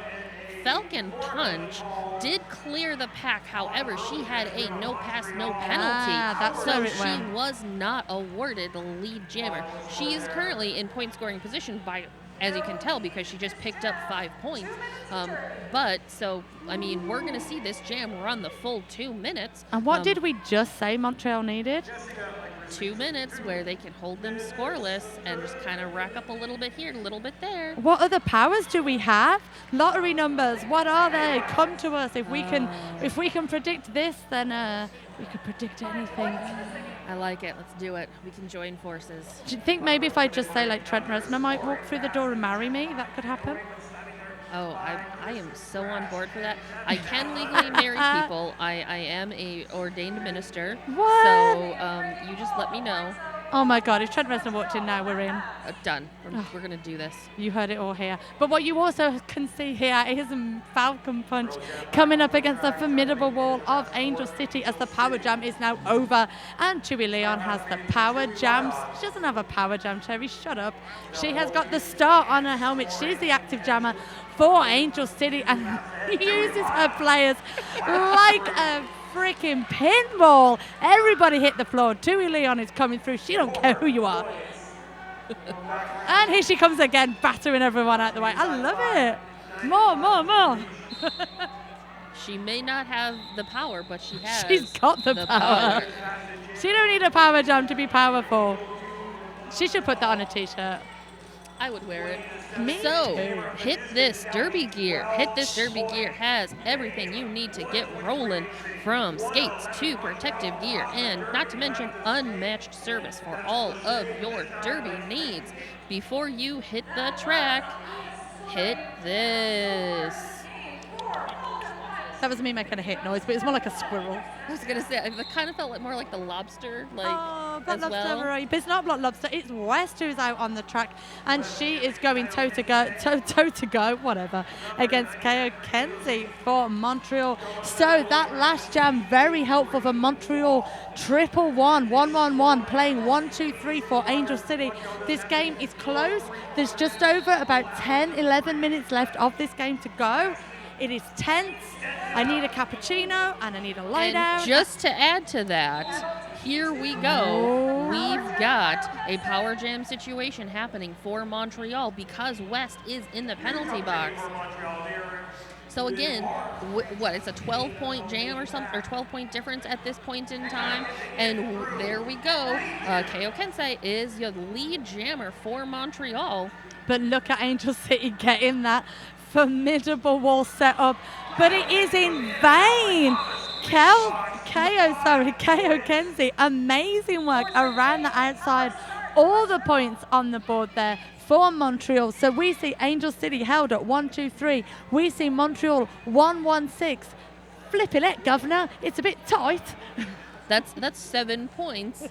Falcon Punch did clear the pack. However, she had a no pass, no penalty. That's so where it she went. was not awarded the lead jammer. She is currently in point scoring position by, as you can tell, because she just picked up 5 points. I mean, we're going to see this jam run the full 2 minutes. And what did we just say Montreal needed? 2 minutes where they can hold them scoreless and just kind of rack up a little bit here, a little bit there. What other powers do we have? Lottery numbers, what are they? Come to us. If we can predict this, then we could predict anything. I like it. Let's do it. We can join forces. Do you think maybe if I just say like Trent Reznor might walk through the door and marry me, that could happen? Oh, I am so on board for that. I can legally marry people. I am a ordained minister. What? So you just let me know. Oh my God, if Trent Reznor walked in now, we're in. Done. We're going to do this. You heard it all here. But what you also can see here is Falcon Punch coming up against the formidable wall of Angel City as the power jam is now over. And Chewy Leon has the power jam. She doesn't have a power jam, Cherry. Shut up. She has got the star on her helmet. She's the active jammer for Angel City and uses her players like a freaking pinball. Everybody hit the floor. Chewy Leon is coming through. She don't care who you are. And here she comes again, battering everyone out the way. I love it. More. She may not have the power, but she has. She's got the power. She don't need a power jam to be powerful. She should put that on a t-shirt. I would wear it. Me so, too. hit this derby gear. Hit this derby gear has everything you need to get rolling, from skates to protective gear, and not to mention unmatched service for all of your derby needs. Before you hit the track, hit this. That was me making a hit noise, but it's more like a squirrel. I was going to say, it kind of felt like more like the lobster. Like, Black as Lobster well. Marie. But it's not Black Lobster, it's West who's out on the track, and she is going toe to go, whatever, against KO Kenzie for Montreal. So that last jam, very helpful for Montreal. 1-1-1, 1-1-1, playing 1-2-3 for Angel City. This game is close. There's just over about 10, 11 minutes left of this game to go. It is tense. I need a cappuccino and I need a lie down. And just to add to that, here we go. We've got a power jam situation happening for Montreal because West is in the penalty box. So again, it's a 12-point jam or something, or 12-point difference at this point in time. And there we go. KO Kensei is your lead jammer for Montreal. But look at Angel City getting that formidable wall set up, but it is in vain. KO Kenzie, amazing work around the outside. All the points on the board there for Montreal. So we see Angel City held at 1-2-3. We see Montreal 1-1-6. Flipping it, Governor. It's a bit tight. That's 7 points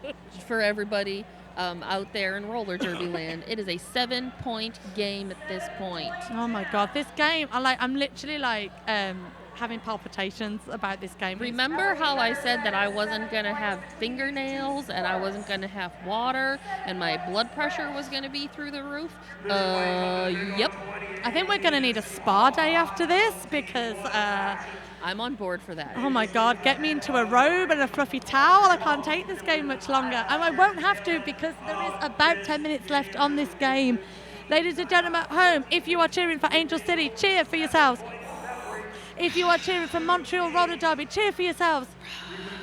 for everybody out there in roller derby land. It is a 7-point game at this point. Oh my God, this game! I'm literally having palpitations about this game. Remember how I said that I wasn't gonna have fingernails and I wasn't gonna have water and my blood pressure was gonna be through the roof? Yep. I think we're gonna need a spa day after this because. I'm on board for that. Oh my God, get me into a robe and a fluffy towel. I can't take this game much longer. And I won't have to because there is about 10 minutes left on this game. Ladies and gentlemen at home, if you are cheering for Angel City, cheer for yourselves. If you are cheering for Montreal Roller Derby, cheer for yourselves.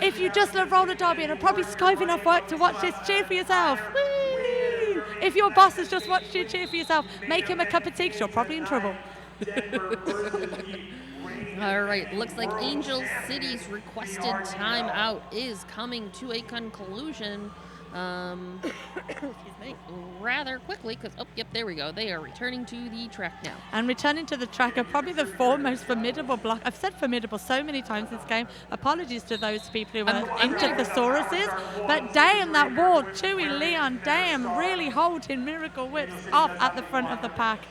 If you just love roller derby and are probably skiving off work to watch this, cheer for yourself. Whee! If your boss has just watched you, cheer for yourself. Make him a cup of tea because you're probably in trouble. All right, looks like Angel City's requested timeout is coming to a conclusion rather quickly because, there we go. They are returning to the track now. And returning to the track are probably the four most formidable block. I've said formidable so many times this game. Apologies to those people who were into thesauruses. But damn, that wall, Chewy, Leon, damn, really holding Miracle Whips off at the front of the pack.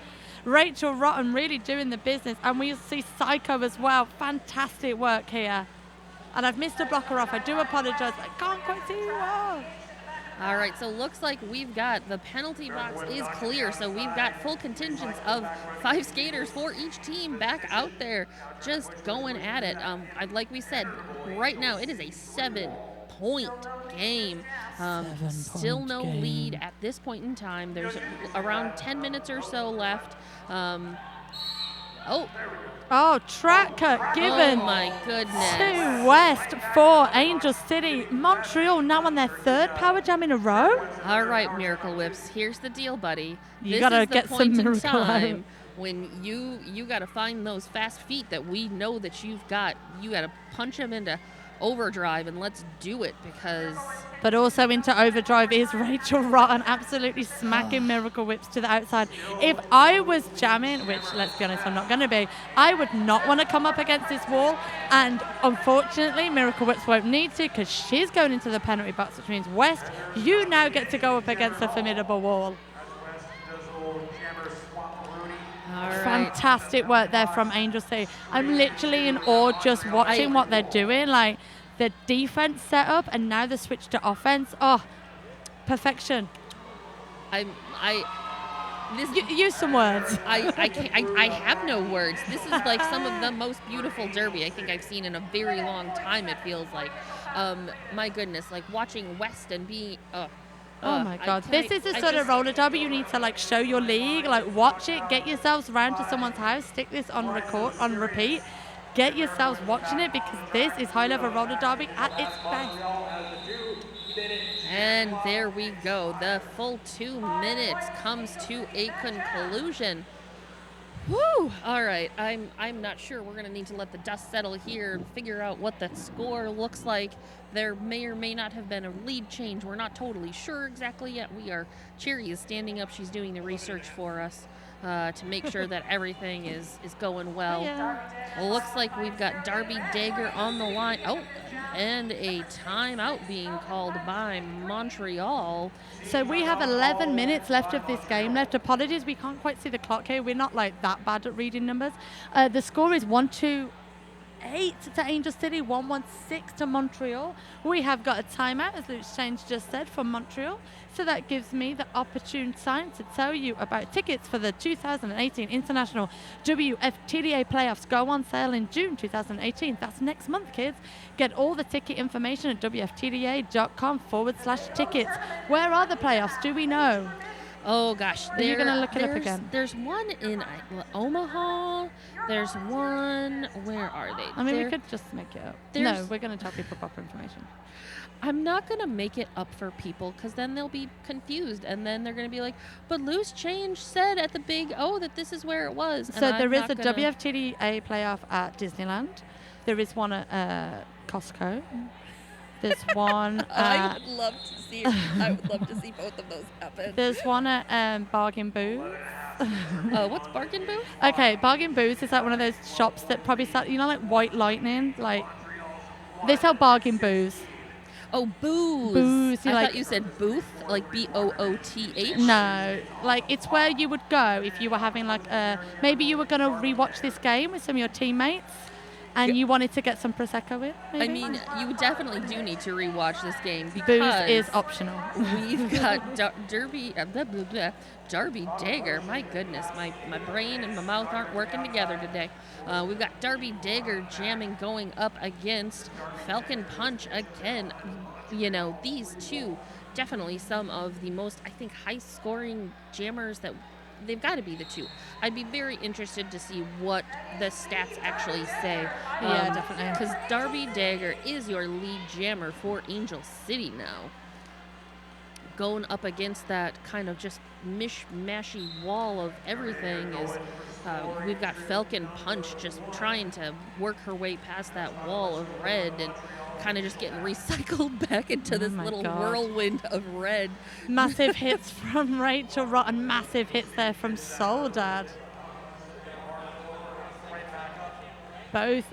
Rachel Rotten really doing the business, and we see Psycho as well. Fantastic work here. And I've missed a blocker off. I do apologize. I can't quite see who you are. All right, so looks like we've got the penalty box is clear. So we've got full contingents of 5 skaters for each team back out there just going at it. Like we said, right now it is a 7-point game. Still no lead at this point in time. There's around 10 minutes or so left. Track cut given. Oh my goodness. To West for Angel City. Montreal now on their 3rd power jam in a row. All right, Miracle Whips. Here's the deal, buddy. You gotta get some miracle time when you gotta find those fast feet that we know that you've got. You gotta punch them into overdrive and let's do it because. But also into overdrive is Rachel Rotten, absolutely smacking Miracle Whips to the outside. If I was jamming, which let's be honest, I'm not going to be, I would not want to come up against this wall. And unfortunately, Miracle Whips won't need to because she's going into the penalty box, which means West, you now get to go up against a formidable wall. All right. Fantastic work there from Angel City. I'm literally in awe just watching what they're doing. Like, the defense setup and now the switch to offense. Oh, perfection. Use some words. I have no words. This is like some of the most beautiful derby I think I've seen in a very long time, it feels like. My goodness, like watching West and being... Oh my God, this is the sort of roller derby you need to like show your league, like watch it, get yourselves round to someone's house, stick this on repeat. Get yourselves watching it because this is high-level roller derby at its best. And there we go. The full 2 minutes comes to a conclusion. Woo! All right, I'm not sure. We're going to need to let the dust settle here and figure out what the score looks like. There may or may not have been a lead change. We're not totally sure exactly yet. Cherry is standing up. She's doing the research for us. To make sure that everything is going well. Yeah. Looks like we've got Darby Dagger on the line. Oh, and a timeout being called by Montreal. So we have 11 minutes left of this game left. Apologies, we can't quite see the clock here. We're not like that bad at reading numbers. The score is 1-2. 8 to Angel City, 1-1-6 to Montreal. We have got a timeout, as the exchange just said, from Montreal. So that gives me the opportune time to tell you about tickets for the 2018 International WFTDA playoffs. Go on sale in June 2018. That's next month, kids. Get all the ticket information at WFTDA.com/tickets. Where are the playoffs? Do we know? Oh gosh, Are you gonna look it up again? There's one in Omaha. There's one. Where are they? I mean, we could just make it up. No, there's- we're going to tell people proper information. I'm not gonna make it up for people because then they'll be confused and then they're gonna be like, "But Loose Change said at the Big O that this is where it was." And So I'm there is not a gonna- WFTDA playoff at Disneyland. There is one at Costco. There's one I would love to see. I would love to see both of those happen. there's one at Bargain Booth. What's Bargain Booth? Okay, Bargain Booth is like one of those shops that probably sell, you know, like White Lightning, like they sell bargain booths. Oh, booze. Booze, you I like- thought you said booth, like BOOTH. No, like it's where you would go if you were having like maybe you were gonna rewatch this game with some of your teammates, and you wanted to get some prosecco with. Maybe? I mean, you definitely do need to rewatch this game booze because is optional. we've got Darby Dagger. My goodness, my brain and my mouth aren't working together today. We've got Darby Dagger jamming going up against Falcon Punch again. You know, these two definitely some of the most, I think, high-scoring jammers that they've got to be the two. I'd be very interested to see what the stats actually say. Yeah, definitely. Because Darby Dagger is your lead jammer for Angel City now. Going up against that kind of just mishmashy wall of everything is we've got Falcon Punch just trying to work her way past that wall of red and kind of just getting recycled back into this my little God. whirlwind of red. Massive hits from Rachel Rotten, massive hits there from Soledad. Both,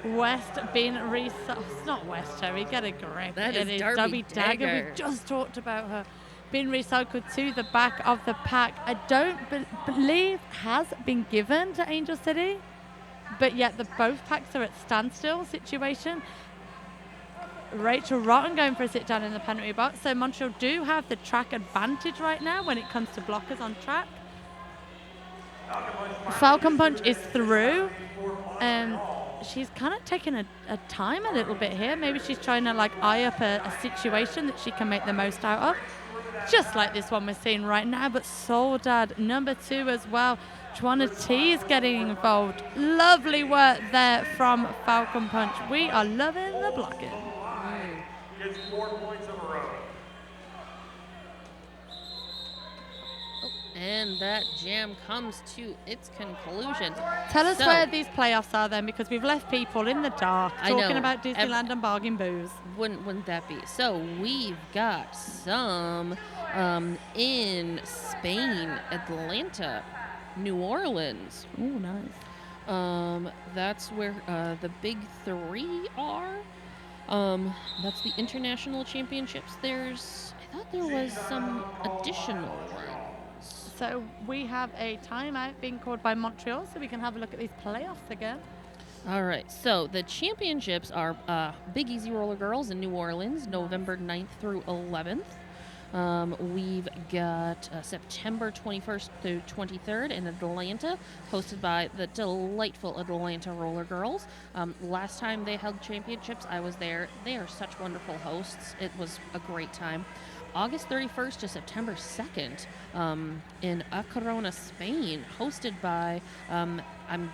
West being recycled. It's not West, Terry, get a grip. That It is Darby Dagger. Dagger. We just talked about her. Being recycled to the back of the pack. I don't believe has been given to Angel City, but yet both packs are at standstill situation. Rachel Rotten going for a sit down in the penalty box. So Montreal do have the track advantage right now when it comes to blockers on track. Falcon Punch is through. She's kind of taking a time a little bit here. Maybe she's trying to like eye up a situation that she can make the most out of. Just like this one we're seeing right now, but Soledad, number 2 as well. Joanna T is getting involved. Lovely work there from Falcon Punch. We are loving the blocking. Gets 4 points in a row. And that jam comes to its conclusion. Tell us So- where these playoffs are then, because we've left people in the dark I talking know. about Disneyland and bargain booze. Wouldn't that be? So we've got some in Spain, Atlanta, New Orleans. Oh, nice. That's where the big 3 are. That's the international championships. I thought there was some additional ones. So we have a timeout being called by Montreal, so we can have a look at these playoffs again. All right, so the championships are Big Easy Roller Girls in New Orleans, November 9th through 11th. We've got September 21st through 23rd in Atlanta, hosted by the delightful Atlanta Roller Girls. Last time they held championships, I was there. They are such wonderful hosts. It was a great time. August 31st to September 2nd in A Corona, Spain, hosted by, I'm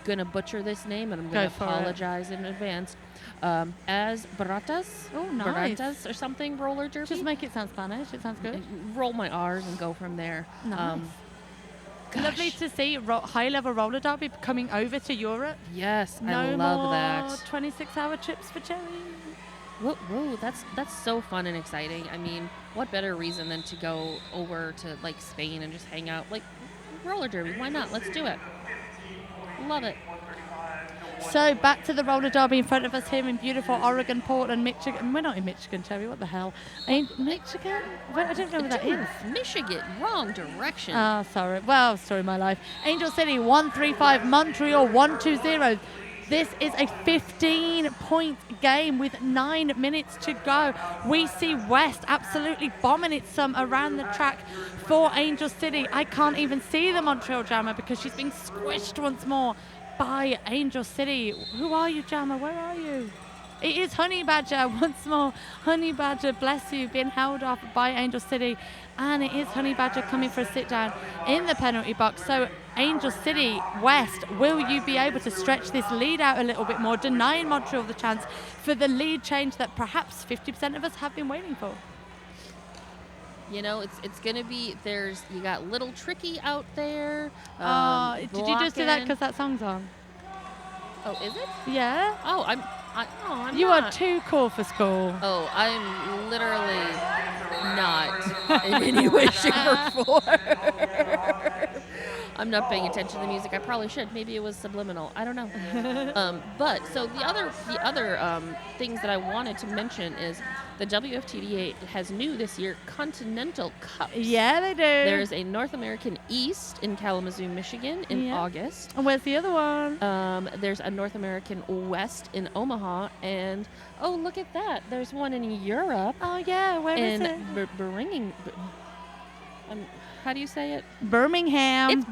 going to butcher this name and I'm going Go to for it. apologize in advance, as Baratas. Oh, nice. Baratas or something, roller derby. Just make it sound Spanish. It sounds good. Roll my R's and go from there. Nice. Gosh. Lovely to see high-level roller derby coming over to Europe. Yes, No I love more that. 26-hour trips for Cherry. Whoa, that's so fun and exciting. I mean, what better reason than to go over to like Spain and just hang out? Like roller derby, why not? Let's do it. Love it. So back to the roller derby in front of us here in beautiful Oregon, Portland, Michigan. We're not in Michigan, Terry. What the hell? Michigan? Well, I don't know where that is. Michigan, wrong direction. Oh, sorry. Well, sorry, my life. Angel City 135, Montreal 120. This is a 15-point game with 9 minutes to go. We see West absolutely bombing it some around the track for Angel City. I can't even see the Montreal Jammer because she's being squished once more by Angel City. Who are you, Jammer? Where are you? It is Honey Badger once more. Honey Badger, bless you, being held off by Angel City. And it is Honey Badger coming for a sit down in the penalty box. So Angel City West, will you be able to stretch this lead out a little bit more, denying Montreal the chance for the lead change that perhaps 50% of us have been waiting for? You know, it's going to be, you got Little Tricky out there. Did you just do that because that song's on? Oh, is it? Yeah. Oh, I'm You not. are too cool for school. Oh, I'm literally not in any way, shape, or form. I'm not paying attention to the music. I probably should. Maybe it was subliminal. I don't know. But so the other things that I wanted to mention is the WFTDA has new this year Continental Cups. Yeah, they do. There's a North American East in Kalamazoo, Michigan in August. And where's the other one? There's a North American West in Omaha, and oh, look at that. There's one in Europe. Oh yeah, where is it? How do you say it? Birmingham. It's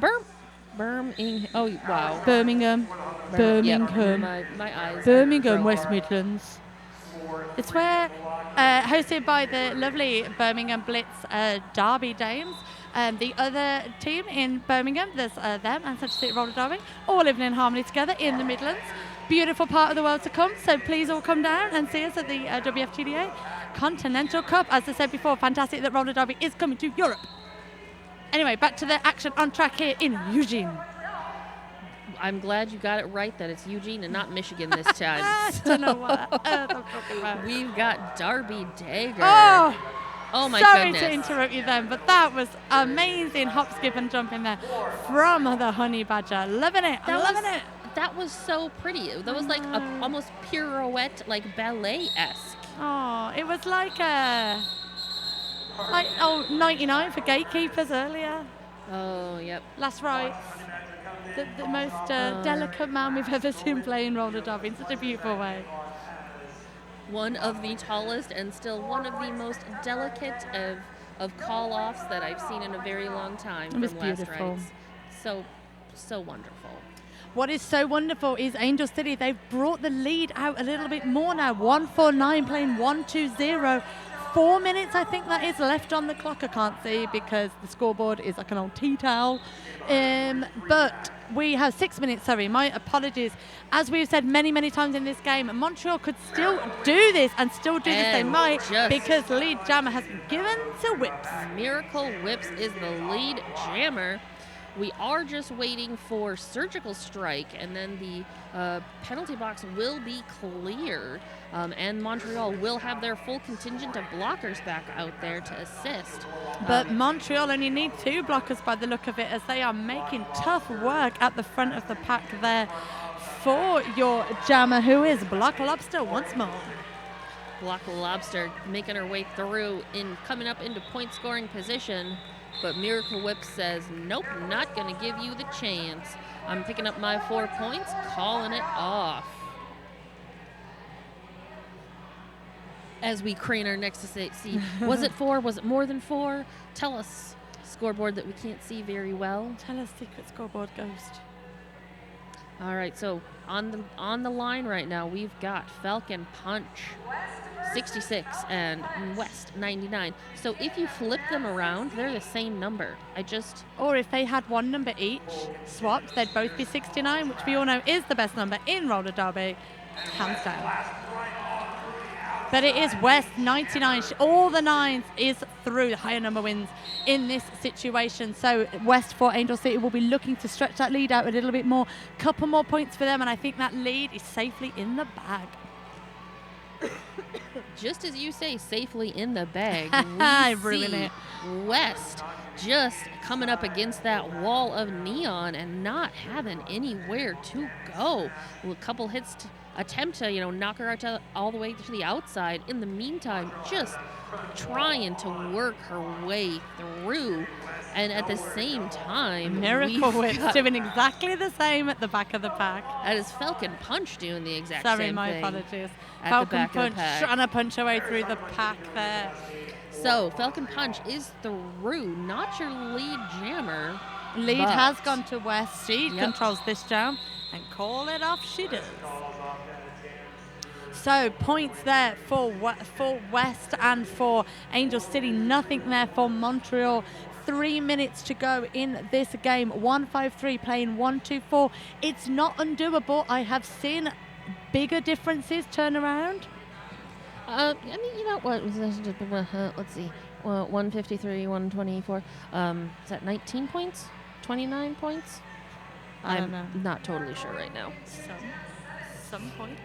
Birmingham. Oh wow. Birmingham. Birmingham. Yep, my eyes. Birmingham, West Midlands. It's where, hosted by the lovely Birmingham Blitz Derby Dames. The other team in Birmingham, there's them and Sanctioned City Roller Derby, all living in harmony together in the Midlands. Beautiful part of the world to come, so please all come down and see us at the WFTDA Continental Cup. As I said before, fantastic that Roller Derby is coming to Europe. Anyway, back to the action on track here in Eugene. I'm glad you got it right that it's Eugene and not Michigan this time. I don't know what I'm talking about. We've got Darby Dagger. Oh my sorry goodness. to interrupt you then, but that was amazing hop, skip and jump in there from the Honey Badger. Loving it. Loving it. That was so pretty. That was like a almost pirouette, like ballet-esque. Oh, it was like 99 for gatekeepers earlier. Oh, yep. Last rights. The most delicate man we've ever seen playing roller derby in such a beautiful way. One of the tallest and still one of the most delicate of call-offs that I've seen in a very long time from last beautiful. rights. So wonderful. What is so wonderful is Angel City, they've brought the lead out a little bit more now. 149 playing 120. 4 minutes, I think that is, left on the clock. I can't see because the scoreboard is like an old tea towel. But we have 6 minutes, sorry, my apologies. As we've said many, many times in this game, Montreal could still do this and still do this. They might, because lead jammer has been given to Whips. Miracle Whips is the lead jammer. We are just waiting for Surgical Strike, and then the penalty box will be cleared, and Montreal will have their full contingent of blockers back out there to assist. But Montreal only need 2 blockers by the look of it, as they are making tough work at the front of the pack there for your jammer, who is Black Lobster once more. Black Lobster making her way through, coming up into point scoring position. But Miracle Whip says, nope, not going to give you the chance. I'm picking up my 4 points, calling it off. As we crane our necks to see, was it 4? Was it more than 4? Tell us, scoreboard that we can't see very well. Tell us, secret scoreboard ghost. All right, so on the line right now, we've got Falcon Punch 66 and West 99. So if you flip them around, they're the same number. Or if they had 1 number each swapped, they'd both be 69, which we all know is the best number in roller derby, hands down. But it is West 99. All the 9s is through. The higher number wins in this situation. So West for Angel City will be looking to stretch that lead out a little bit more. Couple more points for them, and I think that lead is safely in the bag. just as you say, safely in the bag, I we ruin see it. West just coming up against that wall of neon and not having anywhere to go. A couple hits to attempt to, knock her out all the way to the outside. In the meantime, just trying to work her way through. And at the same time, Miracle we've Whip's got- doing exactly the same at the back of the pack. that is Falcon Punch doing the exact Sorry, same my thing. apologies. At the Falcon back of the Punch pack. trying to punch her way through the pack there. So Falcon Punch is through, not your lead jammer. Lead but- has gone to West. She Yep. controls this jam, and call it off she does. So points there for West and for Angel City. Nothing there for Montreal. 3 minutes to go in this game. 1-5-3 playing 1-2-4. It's not undoable. I have seen bigger differences turn around. I mean, you know what? Let's see. 153, 124. Is that 19 points? 29 points? I don't I'm know. not totally sure right now. Some points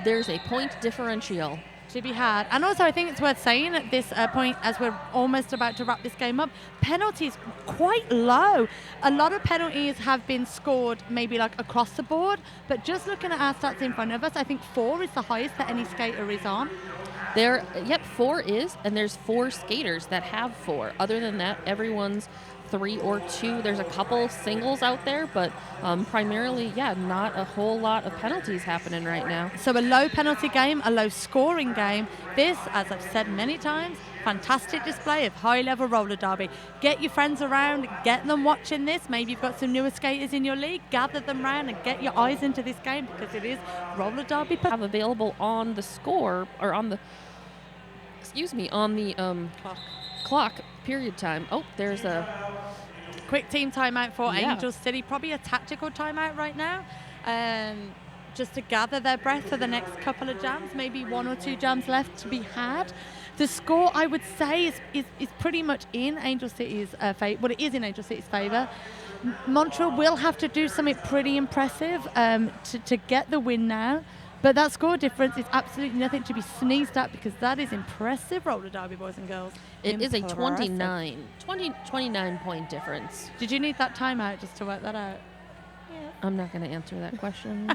There's a point differential. to be had. And also, I think it's worth saying at this point, as we're almost about to wrap this game up, penalties quite low. A lot of penalties have been scored maybe like across the board, but just looking at our stats in front of us, I think 4 is the highest that any skater is on. 4 is, and there's 4 skaters that have 4. Other than that, everyone's 3 or 2. There's a couple singles out there, but primarily, not a whole lot of penalties happening right now. So a low penalty game, a low scoring game. This, as I've said many times, fantastic display of high-level roller derby. Get your friends around, get them watching this. Maybe you've got some newer skaters in your league. Gather them around and get your eyes into this game because it is roller derby. Have available on the score, or on the, on the clock period time. Oh, there's a Quick team timeout for Yeah. Angel City. Probably a tactical timeout right now. Just to gather their breath for the next couple of jams. Maybe 1 or 2 jams left to be had. The score, I would say, is pretty much in Angel City's favor. Well, it is in Angel City's favor. Montreal will have to do something pretty impressive to get the win now. But that score difference is absolutely nothing to be sneezed at because that is impressive roller derby, boys and girls. It is a Impressive. 29 point difference. Did you need that timeout just to work that out? I'm not going to answer that question.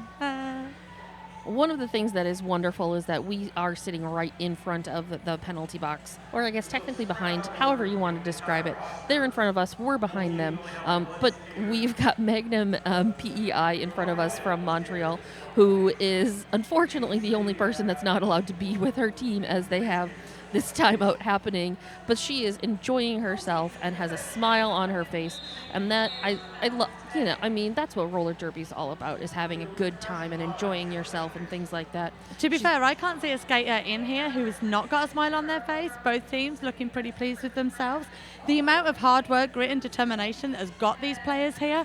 One of the things that is wonderful is that we are sitting right in front of the penalty box, or I guess technically behind, however you want to describe it. They're in front of us, we're behind them. But we've got Magnum PEI in front of us from Montreal, who is unfortunately the only person that's not allowed to be with her team as they have this timeout happening. But she is enjoying herself and has a smile on her face. And that, I love, that's what roller derby is all about, is having a good time and enjoying yourself and things like that. To be fair, I can't see a skater in here who has not got a smile on their face. Both teams looking pretty pleased with themselves. The amount of hard work, grit and determination that has got these players here,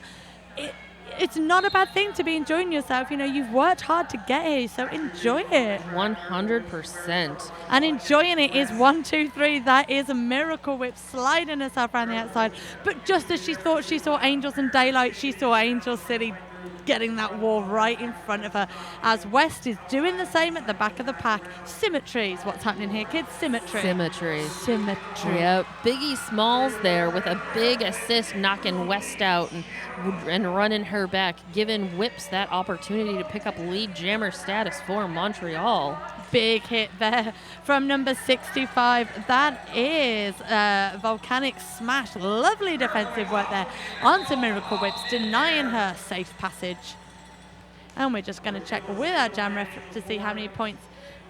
it's not a bad thing to be enjoying yourself. You've worked hard to get here, so enjoy it. 100%. And enjoying it is 1, 2, 3. That is a Miracle Whip sliding herself around the outside. But just as she thought she saw Angels and Daylight, she saw Angel City getting that wall right in front of her, as West is doing the same at the back of the pack. Symmetry is what's happening here, kids. Symmetry. Symmetry. Yep. Biggie Smalls there with a big assist, knocking West out and running her back, giving Whips that opportunity to pick up lead jammer status for Montreal. Big hit there from number 65. That is Volcanic Smash. Lovely defensive work there onto Miracle Whips, denying her safe passage. And we're just going to check with our jam ref to see how many points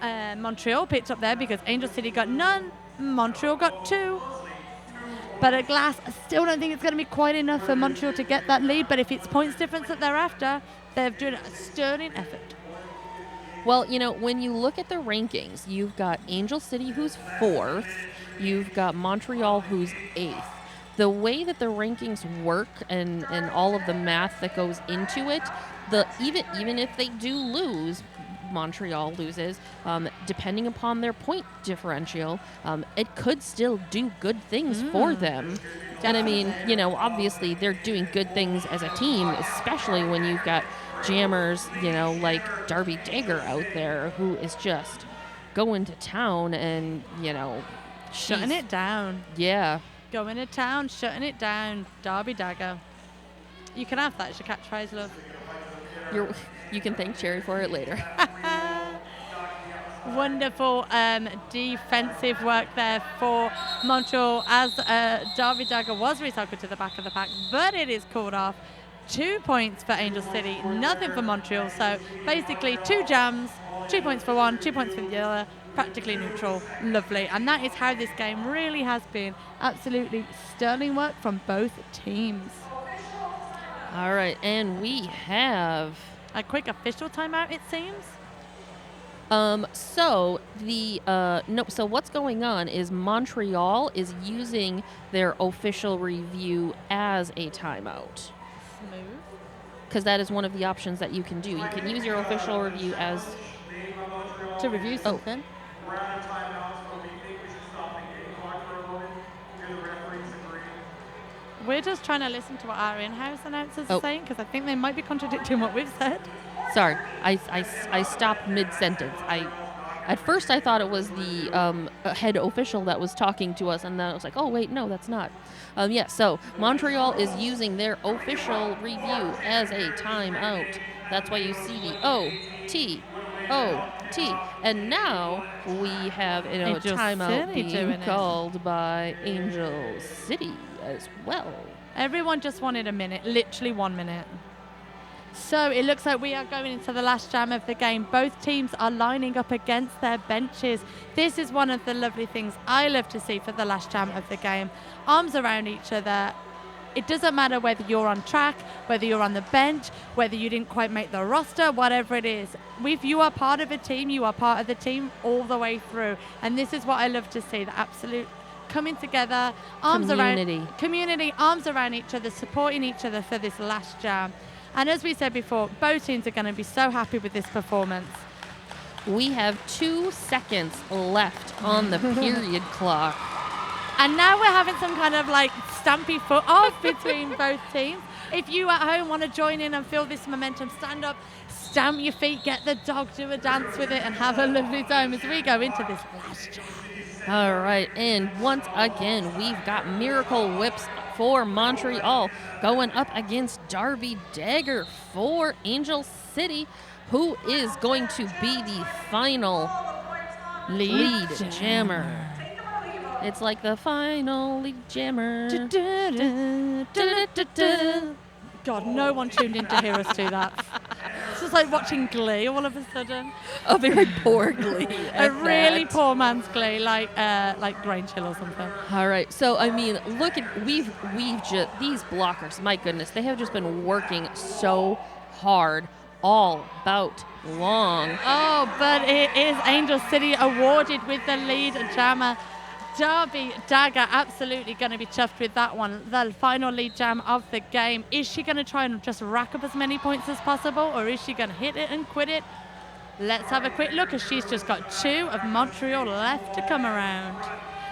Montreal picked up there, because Angel City got none, Montreal got 2. But at glass, I still don't think it's going to be quite enough for Montreal to get that lead. But if it's points difference that they're after, they're doing a sterling effort. Well, when you look at the rankings, you've got Angel City, who's 4th. You've got Montreal, who's 8th. The way that the rankings work and all of the math that goes into it, even if they do lose, Montreal loses, depending upon their point differential, it could still do good things for them. And I mean, obviously they're doing good things as a team, especially when you've got jammers, like Darby Dagger out there, who is just going to town and, you know, Shutting it down. Yeah. Going to town, shutting it down. Darby Dagger. You can have that as your catchphrase, love. You can thank Cherry for it later. Wonderful defensive work there for Montreal as Darby Dagger was recycled to the back of the pack, but it is called off. 2 points for Angel City, nothing for Montreal. So basically 2 jams, 2 points for one, 2 points for the other, practically neutral. Lovely. And that is how this game really has been. Absolutely sterling work from both teams. All right, and we have a quick official timeout, it seems. So what's going on is Montreal is using their official review as a timeout. Smooth. Because that is one of the options that you can do. You can use your official review as to review something. We're just trying to listen to what our in-house announcers are saying, because I think they might be contradicting what we've said. Sorry, I stopped mid-sentence. At first I thought it was the head official that was talking to us, and then I was like, oh wait, no, that's not. So Montreal is using their official review as a timeout. That's why you see the OT. And now we have a timeout being called by Angel City as well. Everyone just wanted a minute, literally 1 minute. So it looks like we are going into the last jam of the game. Both teams are lining up against their benches. This is one of the lovely things I love to see for the last jam of the game. Arms around each other. It doesn't matter whether you're on track, whether you're on the bench, whether you didn't quite make the roster, whatever it is. If you are part of a team, you are part of the team all the way through. And this is what I love to see, the absolute coming together, arms around community, arms around each other, supporting each other for this last jam. And as we said before, both teams are going to be so happy with this performance. We have 2 seconds left on the period clock. And now we're having some kind of like stampy foot off between both teams. If you at home want to join in and feel this momentum, stand up, stamp your feet, get the dog, do a dance with it, and have a lovely time as we go into this last jam. All right, and once again, we've got Miracle Whips for Montreal going up against Darby Dagger for Angel City, who is going to be the final lead jammer. It's like the final lead jammer. God, no one tuned in to hear us do that. It's just like watching Glee all of a sudden. A very poor Glee. A really poor man's Glee, like Grange Hill or something. All right, so I mean, look at we've just these blockers. My goodness, they have just been working so hard all bout long. Oh, but it is Angel City awarded with the lead jammer. Darby Dagger absolutely going to be chuffed with that one. The final lead jam of the game. Is she going to try and just rack up as many points as possible, or is she going to hit it and quit it? Let's have a quick look, as she's just got 2 of Montreal left to come around.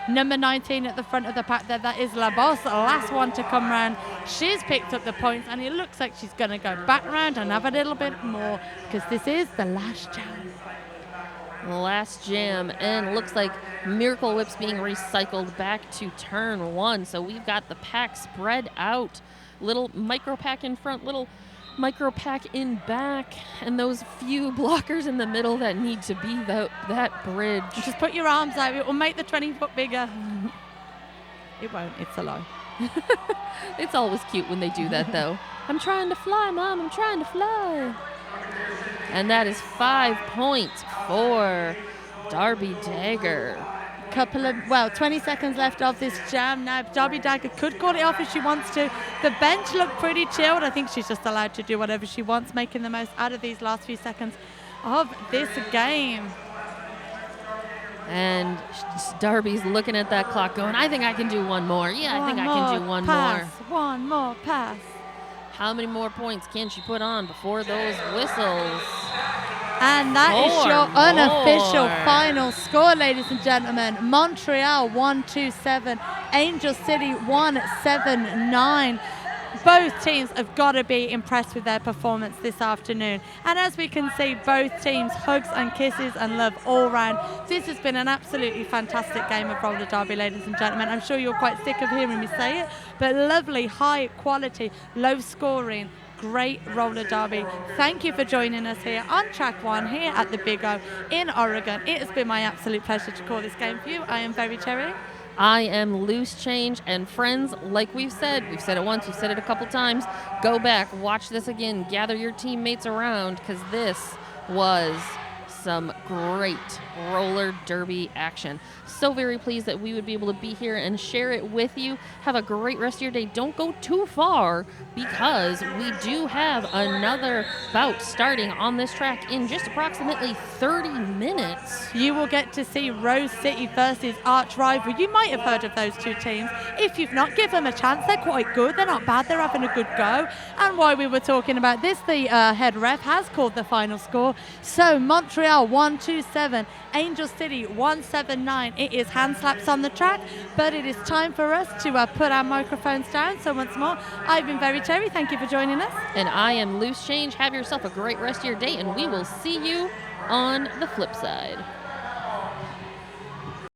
Number 19 at the front of the pack there, that is La Bosse, the last one to come round. She's picked up the points, and it looks like she's going to go back round and have a little bit more, because this is the last jam. Last jam, and looks like Miracle Whip's being recycled back to turn 1. So we've got the pack spread out. Little micro pack in front, little micro pack in back, and those few blockers in the middle that need to be that bridge. Just put your arms out. It will make the 20-foot bigger. It won't. It's a lie. It's always cute when they do that, though. I'm trying to fly, Mom. I'm trying to fly. And that is 5 points for Darby Dagger. 20 seconds left of this jam now. Darby Dagger could call it off if she wants to. The bench looked pretty chilled. I think she's just allowed to do whatever she wants, making the most out of these last few seconds of this game. And Darby's looking at that clock going, I think I can do one more. Yeah, I think I can do one more. One more pass. How many more points can she put on before those whistles? And that is your unofficial final score, ladies and gentlemen. Montreal 127, Angel City 179. both teams have got to be impressed with their performance this afternoon. And as we can see, both teams hugs and kisses and love all round. This has been an absolutely fantastic game of roller derby, ladies and gentlemen. I'm sure you're quite sick of hearing me say it, but lovely, high quality, low scoring, great roller derby. Thank you for joining us here on track 1 here at the Big O in Oregon. It has been my absolute pleasure to call this game for you. I am Very Cherry. I am Loose Change, and friends, like we've said it once, we've said it a couple times, go back, watch this again, gather your teammates around, because this was some great roller derby action. So very pleased that we would be able to be here and share it with you. Have a great rest of your day. Don't go too far, because we do have another bout starting on this track in just approximately 30 minutes. You will get to see Rose City versus Arch Rival. You might have heard of those two teams. If you've not, give them a chance. They're quite good. They're not bad. They're having a good go. And while we were talking about this, the head ref has called the final score. So Montreal 127, Angel City 179. It is hand slaps on the track, but it is time for us to put our microphones down. So once more, I've been Very Cherry. Thank you for joining us. And I am Loose Change. Have yourself a great rest of your day, and we will see you on the flip side.